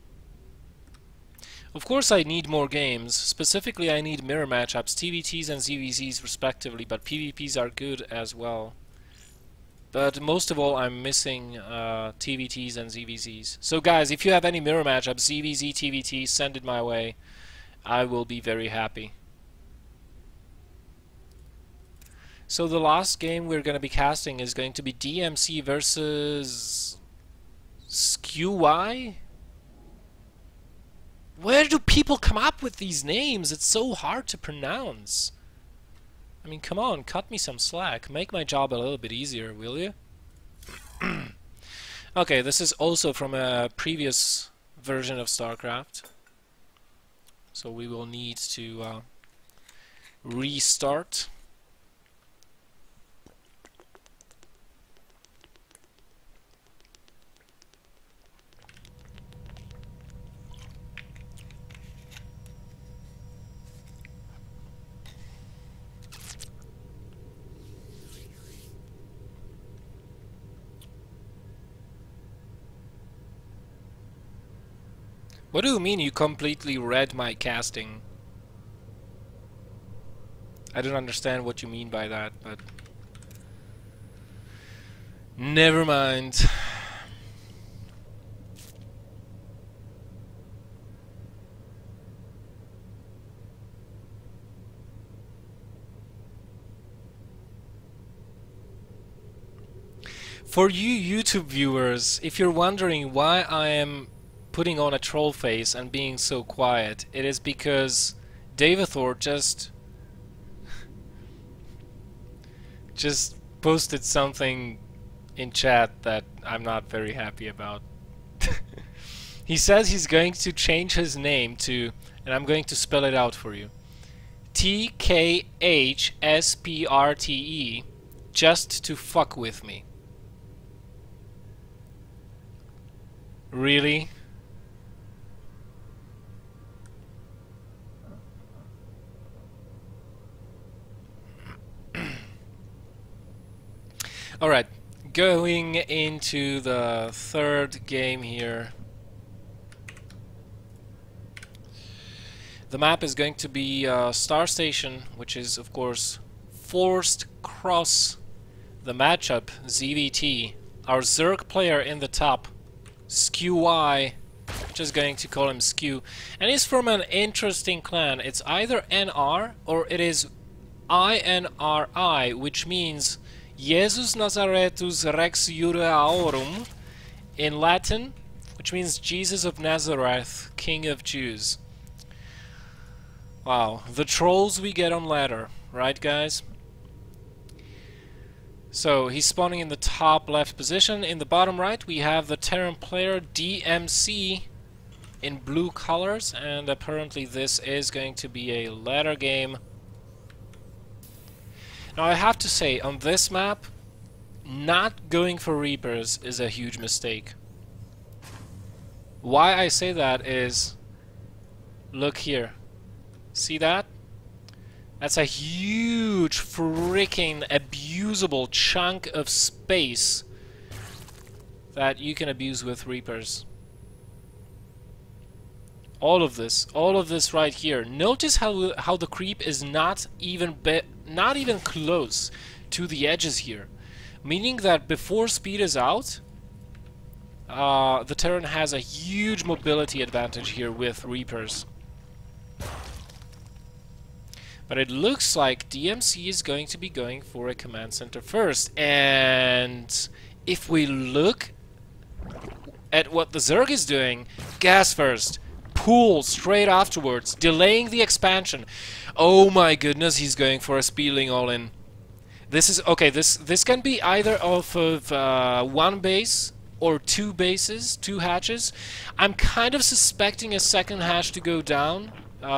Of course I need more games. Specifically I need mirror matchups, TVTs and ZVZs respectively, but PvPs are good as well. But most of all I'm missing TVTs and ZVZs. So guys, if you have any mirror matchups, ZVZ, TVT, send it my way. I will be very happy. So the last game we're going to be casting is going to be DMC versus ScueWy? Where do people come up with these names? It's so hard to pronounce. I mean, come on, cut me some slack. Make my job a little bit easier, will you? Okay, this is also from a previous version of StarCraft. So we will need to restart. What do you mean you completely read my casting? I don't understand what you mean by that, but never mind. For you YouTube viewers, if you're wondering why I am putting on a troll face and being so quiet, it is because Davithor just posted something in chat that I'm not very happy about. He says he's going to change his name to, and I'm going to spell it out for you, TKHSPRTE, just to fuck with me. Really? Alright, going into the third game here. The map is going to be Star Station, which is of course forced cross the matchup ZVT. Our Zerg player in the top, ScueWy, just going to call him Skew, and he's from an interesting clan. It's either NR or it is INRI, which means Jesus Nazaretus Rex Judaeorum in Latin, which means Jesus of Nazareth, King of Jews. Wow, the trolls we get on ladder, right guys? So he's spawning in the top left position. In the bottom right we have the Terran player DMC in blue colors, and apparently this is going to be a ladder game. Now I have to say, on this map, not going for Reapers is a huge mistake. Why I say that is, look here. See that? That's a huge freaking abusable chunk of space that you can abuse with Reapers. All of this right here. Notice how the creep is not even close to the edges here, meaning that before speed is out, the Terran has a huge mobility advantage here with Reapers. But it looks like DMC is going to be going for a command center first, and if we look at what the Zerg is doing, gas first, pool straight afterwards, delaying the expansion. Oh my goodness, he's going for a speedling all-in. This is okay. This can be either off of one base or two bases, two hatches. I'm kind of suspecting a second hatch to go down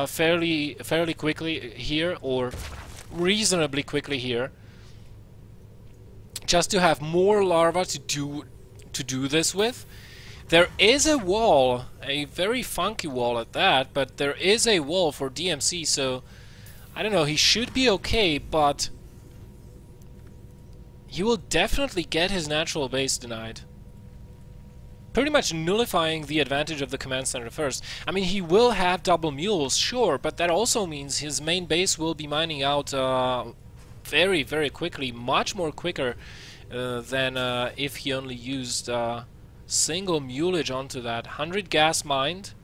fairly quickly here, or reasonably quickly here, just to have more larvae to do this with. There is a wall, a very funky wall at that, but there is a wall for DMC, so I don't know, he should be okay, but he will definitely get his natural base denied. Pretty much nullifying the advantage of the command center first. I mean, he will have double mules, sure, but that also means his main base will be mining out very, very quickly, much more quicker than if he only used single mulage onto that. 100 gas mined,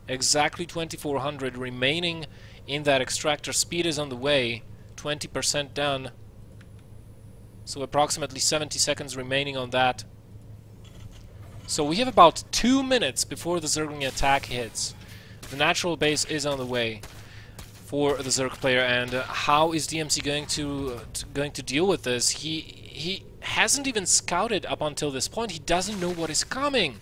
exactly 2400 remaining in that extractor. Speed is on the way, 20% done, so approximately 70 seconds remaining on that. So we have about 2 minutes before the Zergling attack hits. The natural base is on the way for the Zerg player, and how is DMC going to deal with this? He hasn't even scouted up until this point. He doesn't know what is coming.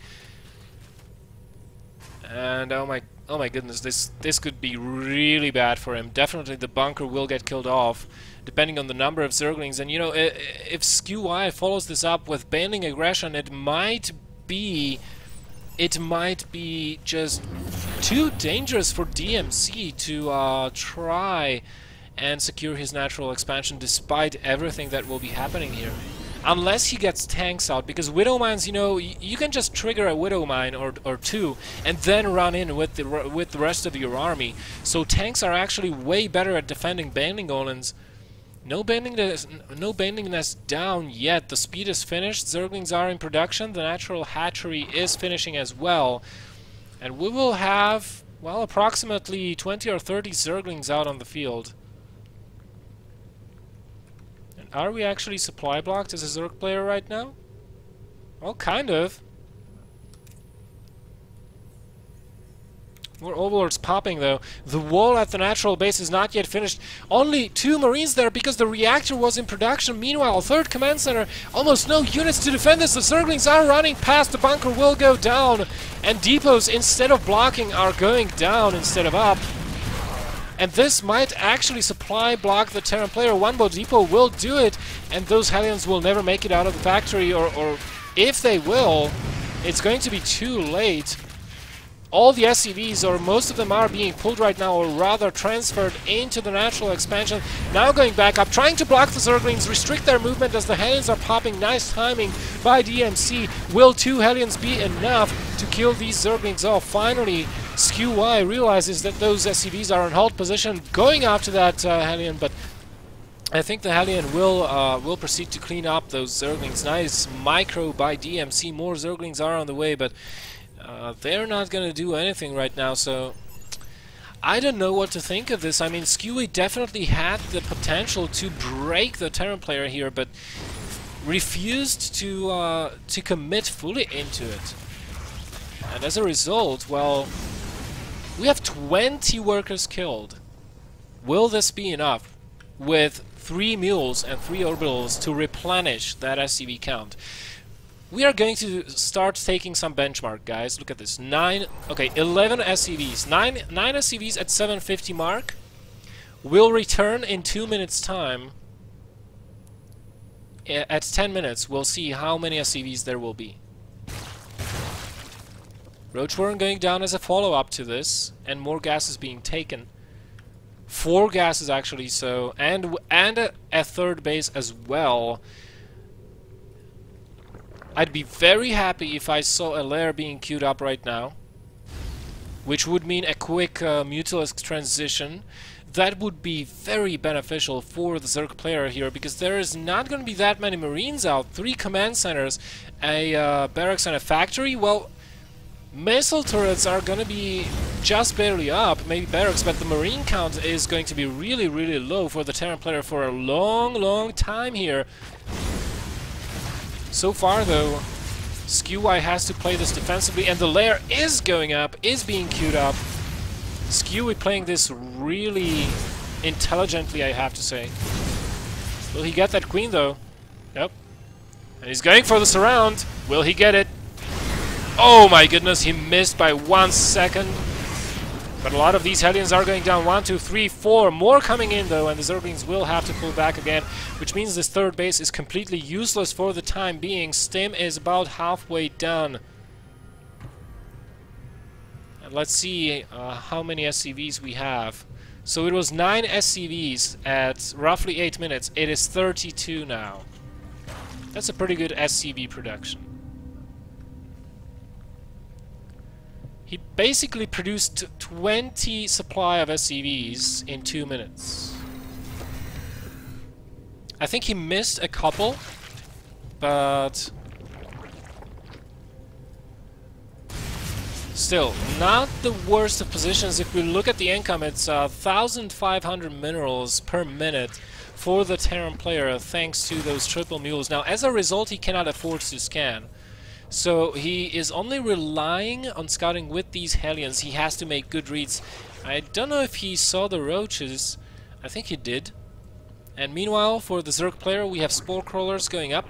And oh my goodness, this could be really bad for him. Definitely the bunker will get killed off, depending on the number of Zerglings. And you know, if ScueWy follows this up with banding aggression, it might be just too dangerous for DMC to try and secure his natural expansion, despite everything that will be happening here. Unless he gets tanks out, because Widow Mines, you know, you can just trigger a Widow Mine or two and then run in with the rest of your army. So tanks are actually way better at defending banding Golans. No banding nest down yet. The speed is finished. Zerglings are in production. The natural hatchery is finishing as well. And we will have, well, approximately 20 or 30 Zerglings out on the field. And are we actually supply blocked as a Zerg player right now? Well, kind of. More overlords popping though. The wall at the natural base is not yet finished. Only 2 marines there because the reactor was in production. Meanwhile, third command center, almost no units to defend this. The Zerglings are running past. The bunker will go down, and depots, instead of blocking, are going down instead of up. And this might actually supply block the Terran player. One more depot will do it, and those Hellions will never make it out of the factory, or if they will, it's going to be too late. all the SCVs, or most of them, are being pulled right now, or rather transferred into the natural expansion. Now going back up, trying to block the Zerglings, restrict their movement as the Hellions are popping. Nice timing by DMC. Will 2 Hellions be enough to kill these Zerglings off? Finally, ScueWy realizes that those SCVs are in hold position, going after that Hellion, but I think the Hellion will proceed to clean up those Zerglings. Nice micro by DMC. More Zerglings are on the way, but they're not going to do anything right now, so I don't know what to think of this. I mean, ScueWy definitely had the potential to break the Terran player here, but refused to commit fully into it. And as a result, well, we have 20 workers killed. Will this be enough with 3 mules and 3 orbitals to replenish that SCV count? We are going to start taking some benchmark, guys. Look at this. 11 SCVs. 9 SCVs at 750 mark will return in 2 minutes time. At 10 minutes, we'll see how many SCVs there will be. Roach Warren going down as a follow-up to this, and more gas is being taken. 4 gases actually, so, and a third base as well. I'd be very happy if I saw a lair being queued up right now, which would mean a quick Mutalisk transition. That would be very beneficial for the Zerg player here, because there is not going to be that many Marines out. 3 command centers, a barracks and a factory. Well, missile turrets are going to be just barely up, maybe barracks, but the Marine count is going to be really, really low for the Terran player for a long, long time here. So far, though, ScueWy has to play this defensively, and the lair is going up, is being queued up. ScueWy playing this really intelligently, I have to say. Will he get that queen, though? Yep. And he's going for the surround. Will he get it? Oh my goodness, he missed by 1 second. But a lot of these Hellions are going down. 1, 2, 3, 4. More coming in, though, and the Zerglings will have to pull back again, which means this third base is completely useless for the time being. Stim is about halfway done. And let's see how many SCVs we have. So it was 9 SCVs at roughly 8 minutes. It is 32 now. That's a pretty good SCV production. He basically produced 20 supply of SCVs in 2 minutes. I think he missed a couple, but still, not the worst of positions. If we look at the income, it's 1,500 minerals per minute for the Terran player, thanks to those triple mules. Now, as a result, he cannot afford to scan. So he is only relying on scouting with these Hellions. He has to make good reads. I don't know if he saw the roaches. I think he did. And meanwhile, for the Zerg player, we have Spore Crawlers going up,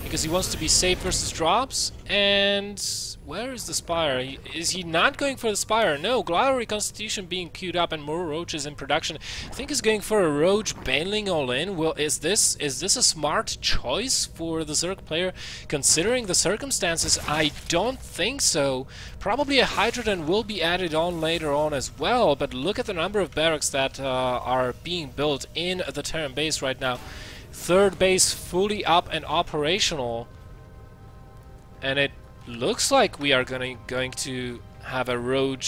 because he wants to be safe versus drops. And where is the Spire? Is he not going for the Spire? No, Glider Reconstitution being queued up and more roaches in production. I think he's going for a Roach Baneling all in. Well, is this a smart choice for the Zerg player, considering the circumstances? I don't think so. Probably a Hydrogen will be added on later on as well, but look at the number of barracks that are being built in the Terran base right now. Third base fully up and operational, and it looks like we are going to have a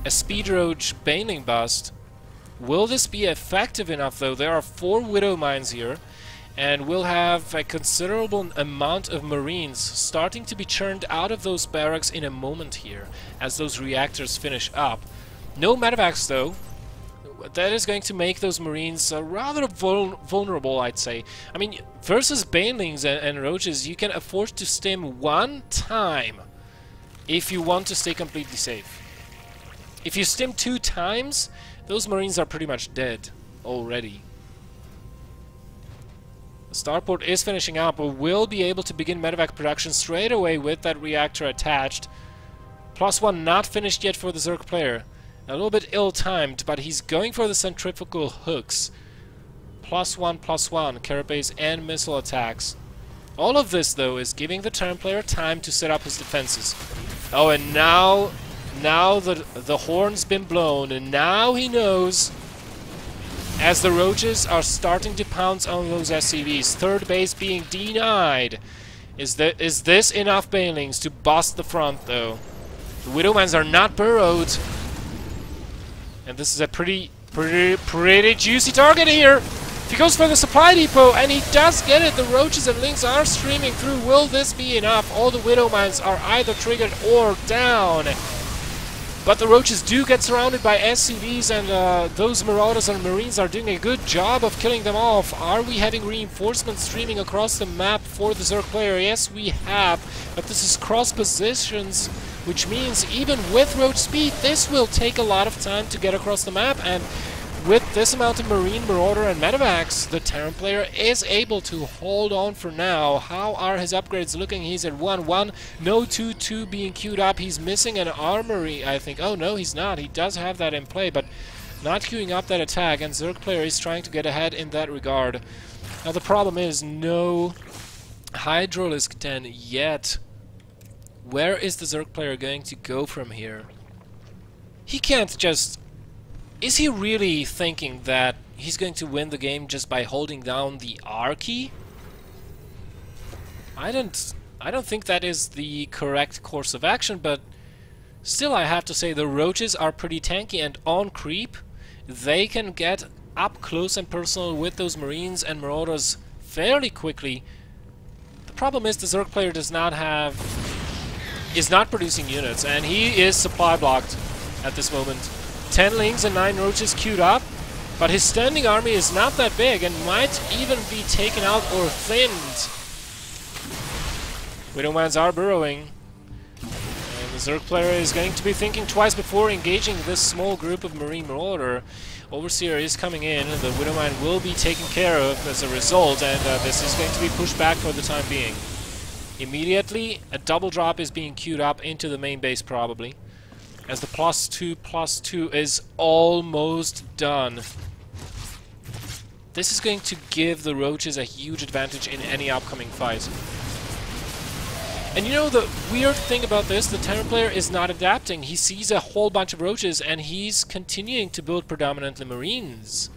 speed roach baneling bust. Will this be effective enough, though? There are 4 Widow Mines here, and we'll have a considerable amount of Marines starting to be churned out of those barracks in a moment here, as those reactors finish up. No medevacs, though. That is going to make those Marines rather vulnerable, I'd say. I mean, versus Banelings and Roaches, you can afford to stim 1 time if you want to stay completely safe. If you stim 2 times, those Marines are pretty much dead already. The starport is finishing up, but we'll be able to begin medevac production straight away with that reactor attached. +1 not finished yet for the Zerg player. A little bit ill-timed, but he's going for the centrifugal hooks. +1, +1, carapace and missile attacks. All of this, though, is giving the Terran player time to set up his defenses. Oh, and now the horn's been blown, and now he knows, as the roaches are starting to pounce on those SCVs, third base being denied. Is this enough banelings to bust the front, though? The Widowmans are not burrowed. And this is a pretty juicy target here. He goes for the supply depot, and he does get it. The roaches and lings are streaming through. Will this be enough? All the Widowmans are either triggered or down. But the roaches do get surrounded by SCVs, and those Marauders and Marines are doing a good job of killing them off. Are we having reinforcements streaming across the map for the Zerg player? Yes, we have. But this is cross positions, which means even with roach speed, this will take a lot of time to get across the map. And with this amount of Marine, Marauder, and Medivacs, the Terran player is able to hold on for now. How are his upgrades looking? He's at 1-1. No 2-2 being queued up. He's missing an armory, I think. Oh, no, he's not. He does have that in play, but not queuing up that attack. And Zerg player is trying to get ahead in that regard. Now, the problem is no Hydralisk 10 yet. Where is the Zerg player going to go from here? He can't just... Is he really thinking that he's going to win the game just by holding down the R key? I don't think that is the correct course of action, but still I have to say the roaches are pretty tanky, and on creep they can get up close and personal with those Marines and Marauders fairly quickly. The problem is the Zerg player is not producing units, and he is supply blocked at this moment. 10 lings and 9 roaches queued up, but his standing army is not that big and might even be taken out or thinned. Widowmans are burrowing, and the Zerg player is going to be thinking twice before engaging this small group of Marine Marauder. Overseer is coming in, the Widowman will be taken care of as a result, and this is going to be pushed back for the time being. Immediately, a double drop is being queued up into the main base probably, as the +2/+2 is almost done. This is going to give the roaches a huge advantage in any upcoming fight. And you know the weird thing about this, the Terran player is not adapting. He sees a whole bunch of roaches and he's continuing to build predominantly Marines,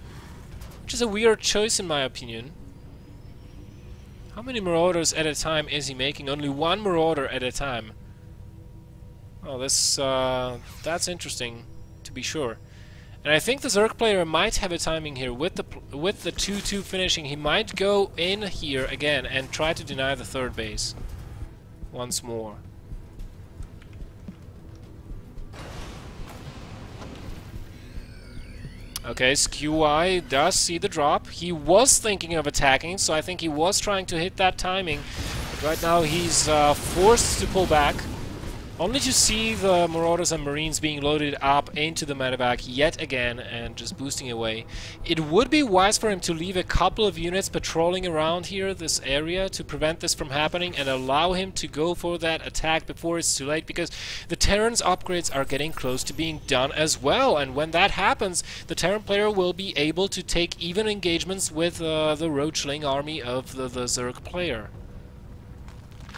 which is a weird choice in my opinion. How many Marauders at a time is he making? Only one Marauder at a time. Oh, that's interesting, to be sure. And I think the Zerg player might have a timing here with the 2-2 finishing. He might go in here again and try to deny the third base once more. Okay, ScueWy does see the drop. He was thinking of attacking, so I think he was trying to hit that timing. But right now he's forced to pull back, only to see the Marauders and Marines being loaded up into the medevac yet again and just boosting away. It would be wise for him to leave a couple of units patrolling around here, this area, to prevent this from happening and allow him to go for that attack before it's too late, because the Terran's upgrades are getting close to being done as well, and when that happens, the Terran player will be able to take even engagements with the Roachling army of the Zerg player.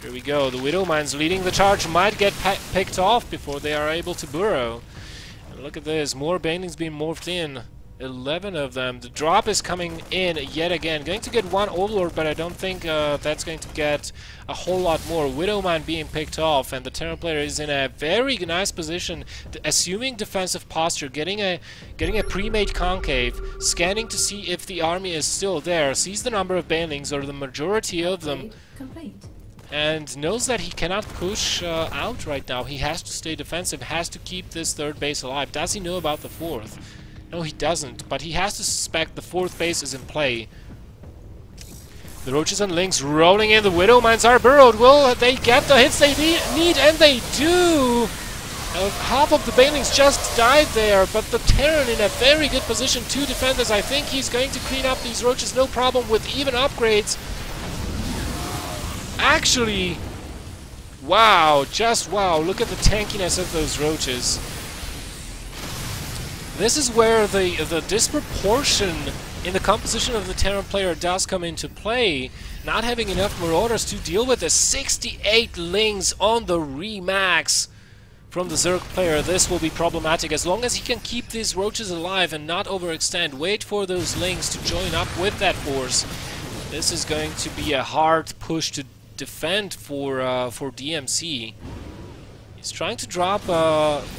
Here we go, the Widowmines leading the charge might get picked off before they are able to burrow. And look at this, more banelings being morphed in. 11 of them. The drop is coming in yet again. Going to get one Overlord, but I don't think that's going to get a whole lot more. Widowman being picked off, and the Terran player is in a very nice position, assuming defensive posture, getting a pre-made concave, scanning to see if the army is still there, sees the number of banelings, or the majority of them. Complete. And knows that he cannot push out right now. He has to stay defensive, has to keep this third base alive. Does he know about the fourth? No, he doesn't, but he has to suspect the fourth base is in play. The Roaches and Lynx rolling in. The Widowmines are burrowed. Will they get the hits they need? And they do! Half of the banelings just died there, but the Terran in a very good position to defend this. I think he's going to clean up these Roaches, no problem, with even upgrades. Actually, wow, just wow, look at the tankiness of those Roaches. This is where the disproportion in the composition of the Terran player does come into play. Not having enough Marauders to deal with the 68 lings on the Remax from the Zerg player. This will be problematic as long as he can keep these roaches alive and not overextend. Wait for those lings to join up with that force. This is going to be a hard push to defend for DMC. He's trying to drop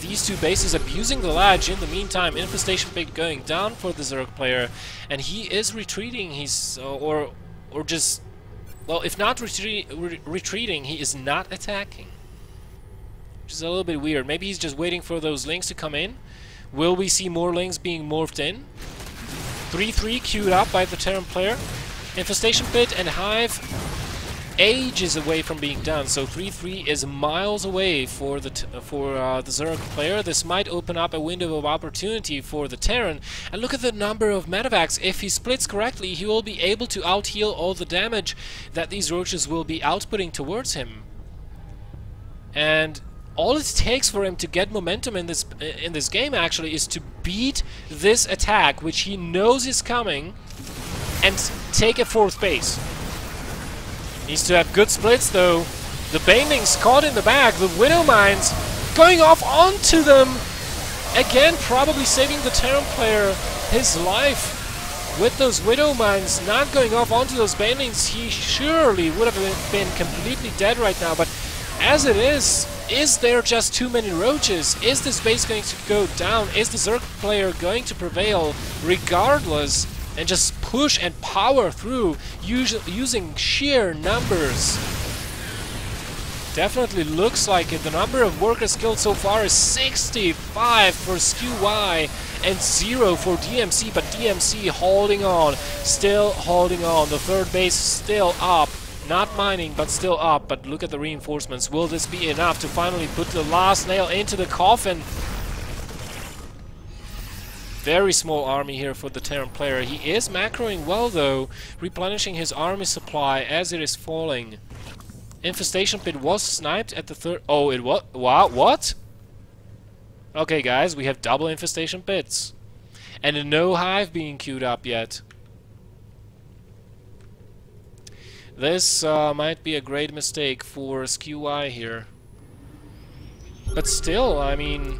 these two bases, abusing the ledge. In the meantime, Infestation Pit going down for the Zerg player, and he is retreating. He's or just, well, if not retreating, he is not attacking, which is a little bit weird. Maybe he's just waiting for those lings to come in. Will we see more lings being morphed in? 3-3 queued up by the Terran player. Infestation Pit and Hive ages away from being done, so 3-3 is miles away for the Zerg player. This might open up a window of opportunity for the Terran. And look at the number of medevacs. If he splits correctly, he will be able to out-heal all the damage that these roaches will be outputting towards him. And all it takes for him to get momentum in this game actually is to beat this attack, which he knows is coming, and take a 4th base. Needs to have good splits though. The Banelings caught in the back, the Widow Mines going off onto them. Again, probably saving the Terran player his life. With those Widow Mines not going off onto those Banelings, he surely would have been completely dead right now. But as it is there just too many roaches? Is this base going to go down? Is the Zerg player going to prevail regardless and just push and power through using sheer numbers? Definitely looks like it. The number of workers killed so far is 65 for ScueWy and 0 for DMC, but DMC holding on, still holding on. The 3rd base still up. Not mining, but still up. But look at the reinforcements. Will this be enough to finally put the last nail into the coffin? Very small army here for the Terran player. He is macroing well though, replenishing his army supply as it is falling. Infestation Pit was sniped at the 3rd... Oh, it was... Wow, what? Okay guys, we have double Infestation Pits. And no Hive being queued up yet. This might be a great mistake for ScueWy here. But still, I mean,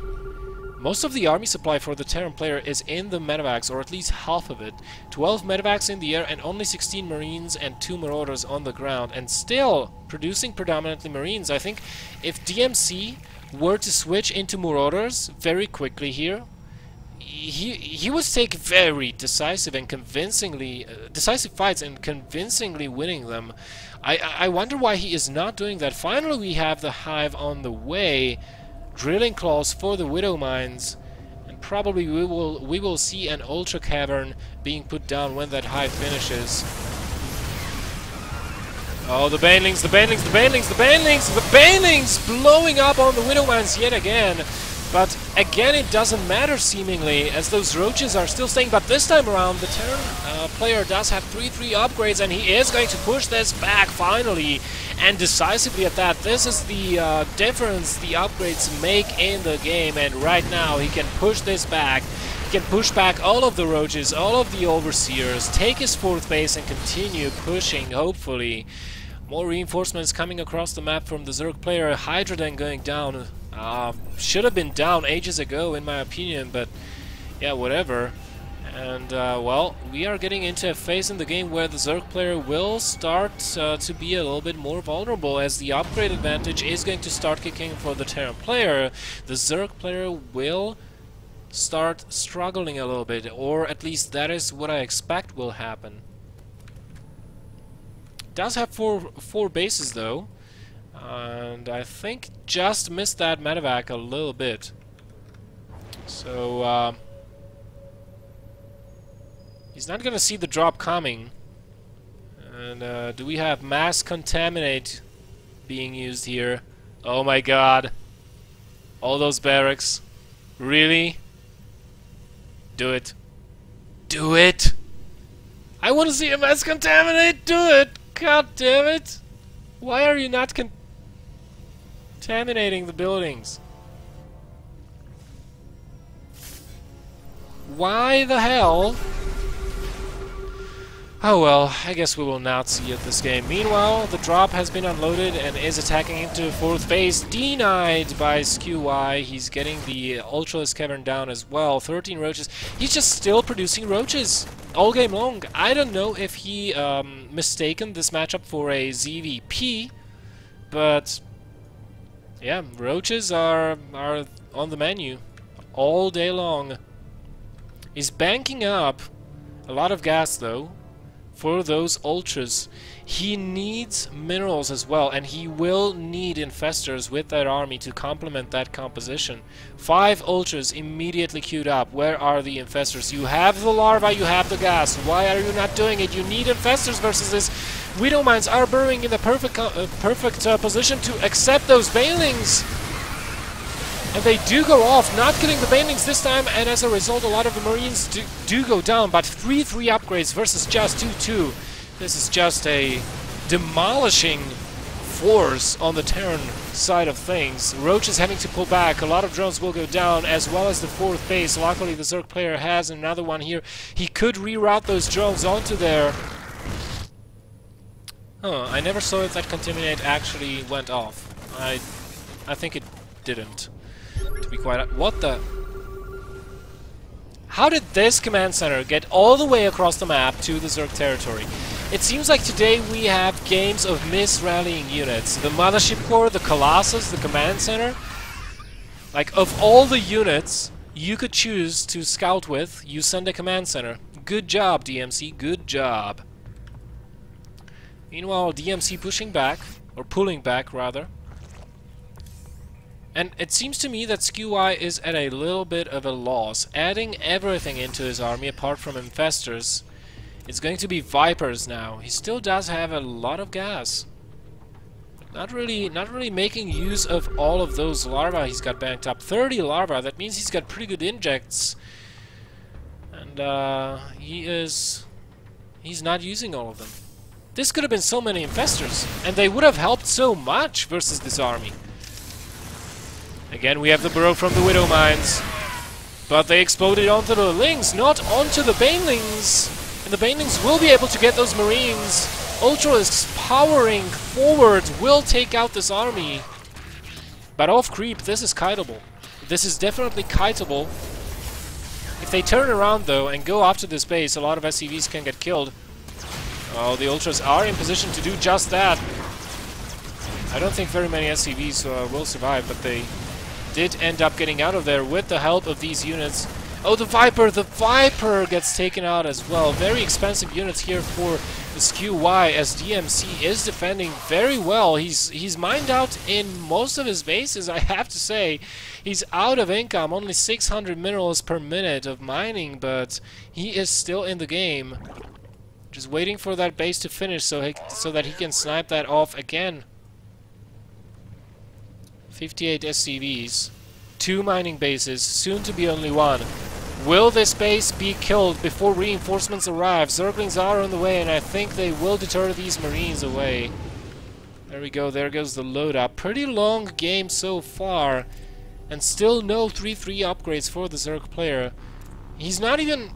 most of the army supply for the Terran player is in the medevacs, or at least half of it. 12 medevacs in the air and only 16 Marines and 2 Marauders on the ground. And still producing predominantly Marines. I think if DMC were to switch into Marauders very quickly here, he would take very decisive and convincingly decisive fights and convincingly winning them. I wonder why he is not doing that. Finally, we have the Hive on the way, drilling claws for the Widow Mines, and probably we will see an Ultra Cavern being put down when that Hive finishes. Oh, the Banelings, the Banelings, the Banelings, the Banelings, the Banelings blowing up on the Widow Mines yet again. But again, it doesn't matter seemingly, as those roaches are still staying. But this time around, the Terran player does have 3-3 upgrades, and he is going to push this back finally, and decisively at that. This is the difference the upgrades make in the game, and right now he can push this back. He can push back all of the roaches, all of the Overseers, take his 4th base, and continue pushing, hopefully. More reinforcements coming across the map from the Zerg player. Hydra then going down. Should have been down ages ago, in my opinion, but yeah, whatever. And well, we are getting into a phase in the game where the Zerg player will start to be a little bit more vulnerable, as the upgrade advantage is going to start kicking for the Terran player. The Zerg player will start struggling a little bit, or at least that is what I expect will happen. Does have four bases though, and I think just missed that medevac a little bit. So he's not gonna see the drop coming. And do we have mass contaminate being used here? Oh my god! All those barracks, really? Do it! Do it! I want to see a mass contaminate. Do it! God damn it! Why are you not contaminating the buildings? Why the hell Oh well, I guess we will not see it this game. Meanwhile, the drop has been unloaded and is attacking into fourth base, denied by ScueWy. He's getting the Ultralisk Cavern down as well. 13 roaches. He's just still producing roaches all game long. I don't know if he mistaken this matchup for a ZVP, but yeah, roaches are on the menu all day long. He's banking up a lot of gas though for those ultras. He needs minerals as well, and he will need infestors with that army to complement that composition. 5 ultras immediately queued up. Where are the infestors? You have the larva, you have the gas. Why are you not doing it? You need infestors versus this. Widow mines are burrowing in the perfect position to accept those banelings. And they do go off, not getting the banelings this time, and as a result a lot of the Marines do go down, but 3-3 upgrades versus just 2-2. This is just a demolishing force on the Terran side of things. Roach is having to pull back, a lot of drones will go down, as well as the fourth base. Luckily the Zerg player has another one here. He could reroute those drones onto there. Huh, I never saw if that Contaminate actually went off. I think it didn't. To be quite... What the... How did this command center get all the way across the map to the Zerg territory? It seems like today we have games of mis-rallying units. The Mothership Core, the Colossus, the command center. Like, of all the units you could choose to scout with, you send a command center. Good job, DMC, good job. Meanwhile, DMC pushing back, or pulling back, rather. And it seems to me that ScueWy is at a little bit of a loss. Adding everything into his army apart from infestors. It's going to be Vipers now. He still does have a lot of gas. Not really making use of all of those larvae he's got banked up. 30 larvae, that means he's got pretty good injects. And he's not using all of them. This could have been so many infestors, and they would have helped so much versus this army. Again, we have the burrow from the Widow Mines. But they exploded onto the Lings, not onto the Banelings. And the Banelings will be able to get those Marines. Ultralisks powering forward will take out this army. But off creep, this is kiteable. This is definitely kiteable. If they turn around though and go after this base, a lot of SCVs can get killed. Oh, the Ultras are in position to do just that. I don't think very many SCVs will survive, but they did end up getting out of there with the help of these units. Oh, the Viper gets taken out as well. Very expensive units here for the ScueWy, as DMC is defending very well. He's mined out in most of his bases, I have to say. He's out of income, only 600 minerals per minute of mining, but he is still in the game. Just waiting for that base to finish so that he can snipe that off again. 58 SCVs, 2 mining bases, soon to be only 1. Will this base be killed before reinforcements arrive? Zerglings are on the way, and I think they will deter these Marines away. There we go, there goes the load up. Pretty long game so far, and still no 3-3 upgrades for the Zerg player. He's not even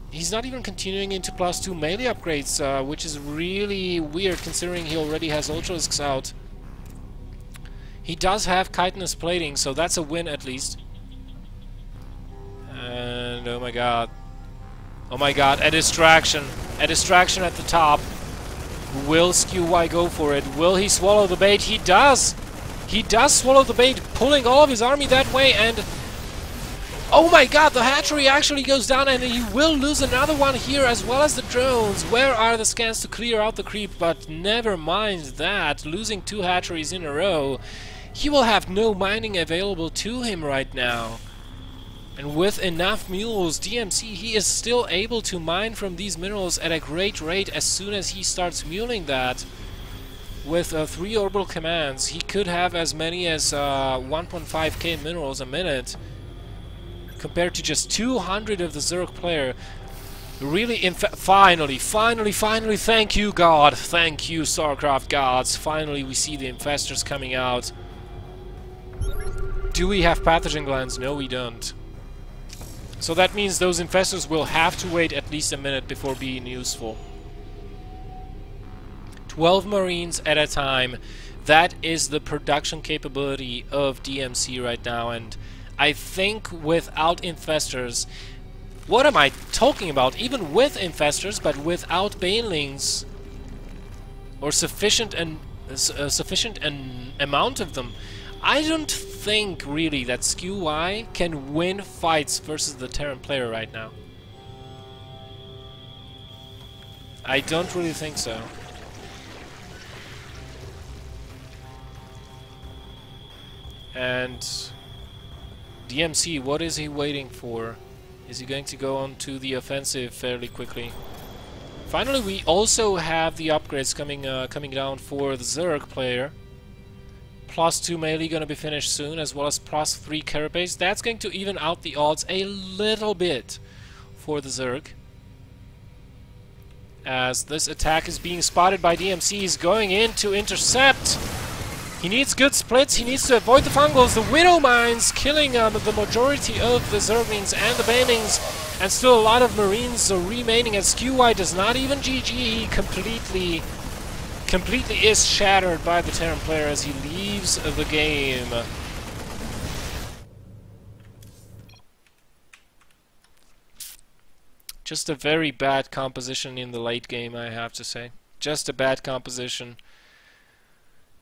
continuing into +2 melee upgrades, which is really weird considering he already has Ultralisks out. He does have chitinous plating, so that's a win at least. And oh my god, a distraction at the top. Will ScueWy go for it? Will he swallow the bait? He does swallow the bait, pulling all of his army that way, and oh my god, the hatchery actually goes down, and he will lose another one here as well as the drones. Where are the scans to clear out the creep? But never mind that, losing 2 hatcheries in a row. He will have no mining available to him right now. And with enough mules, DMC, he is still able to mine from these minerals at a great rate as soon as he starts muling that. With 3 orbital commands, he could have as many as 1.5k minerals a minute, compared to just 200 of the Zerg player. Really, finally, thank you, God. Thank you, StarCraft gods. Finally, we see the infestors coming out. Do we have pathogen glands? No, we don't. So that means those infestors will have to wait at least a minute before being useful. 12 Marines at a time. That is the production capability of DMC right now, and I think without infestors, what am I talking about? Even with infestors, but without banelings, or sufficient an amount of them, I don't think really that ScueWy can win fights versus the Terran player right now. I don't really think so. And DMC, what is he waiting for? Is he going to go on to the offensive fairly quickly? Finally, we also have the upgrades coming down for the Zerg player. +2 melee gonna be finished soon, as well as +3 carapace. That's going to even out the odds a little bit for the Zerg. As this attack is being spotted by DMC, he's going in to intercept. He needs good splits, he needs to avoid the fungals, the Widow Mines killing the majority of the Zerglings and the Banelings, and still a lot of Marines remaining, as ScueWy does not even GG. He completely is shattered by the Terran player as he leaves the game. Just a very bad composition in the late game, I have to say. Just a bad composition.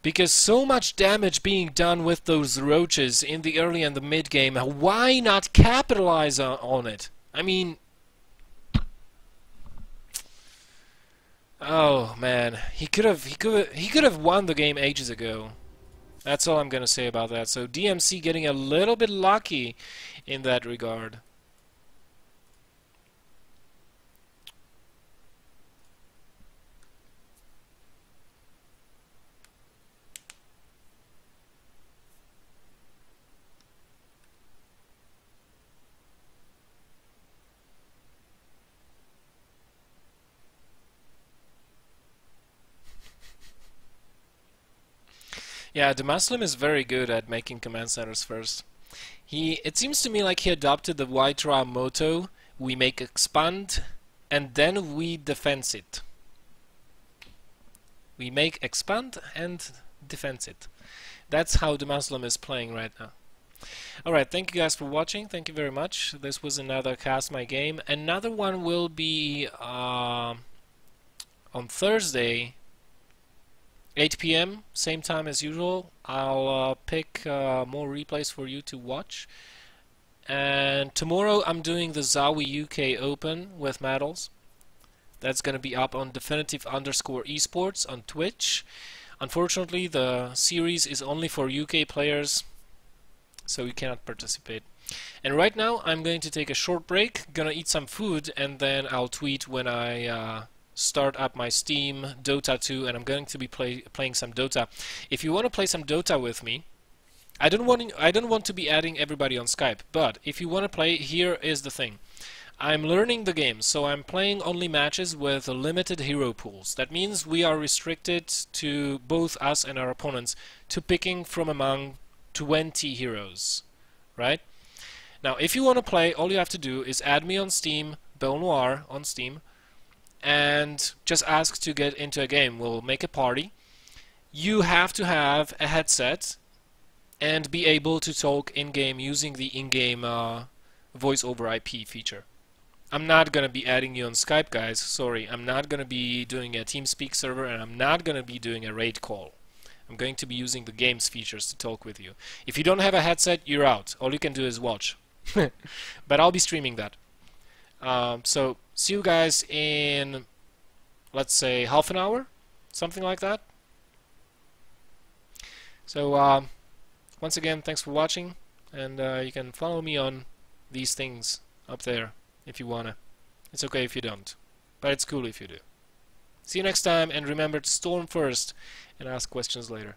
Because so much damage being done with those roaches in the early and the mid game, why not capitalize on it? I mean, oh man, he could have won the game ages ago. That's all I'm gonna say about that. So DMC getting a little bit lucky in that regard. Yeah, the Muslim is very good at making command centers first. It seems to me like he adopted the Wytra motto: we make expand and then we defense it. We make expand and defense it. That's how the Muslim is playing right now. Alright, thank you guys for watching. Thank you very much. This was another Cast My Game. Another one will be on Thursday, 8 PM, same time as usual. I'll pick more replays for you to watch. And tomorrow I'm doing the Zowie UK Open with medals. That's going to be up on definitive_esports on Twitch. Unfortunately, the series is only for UK players, so you cannot participate. And right now I'm going to take a short break, gonna eat some food, and then I'll tweet when I start up my Steam Dota 2, and I'm going to be playing some Dota. If you want to play some Dota with me, I don't want to be adding everybody on Skype, but if you want to play, here is the thing. I'm learning the game, so I'm playing only matches with limited hero pools. That means we are restricted to, both us and our opponents, to picking from among 20 heroes, right? Now, if you want to play, all you have to do is add me on Steam, Belnoir on Steam, and just ask to get into a game. We'll make a party. You have to have a headset and be able to talk in-game using the in-game voice over IP feature. I'm not going to be adding you on Skype, guys. Sorry, I'm not going to be doing a TeamSpeak server, and I'm not going to be doing a raid call. I'm going to be using the game's features to talk with you. If you don't have a headset, you're out. All you can do is watch. But I'll be streaming that. So, see you guys in, let's say, half an hour? Something like that. So, once again, thanks for watching. And you can follow me on these things up there if you wanna. It's okay if you don't. But it's cool if you do. See you next time, and remember to storm first and ask questions later.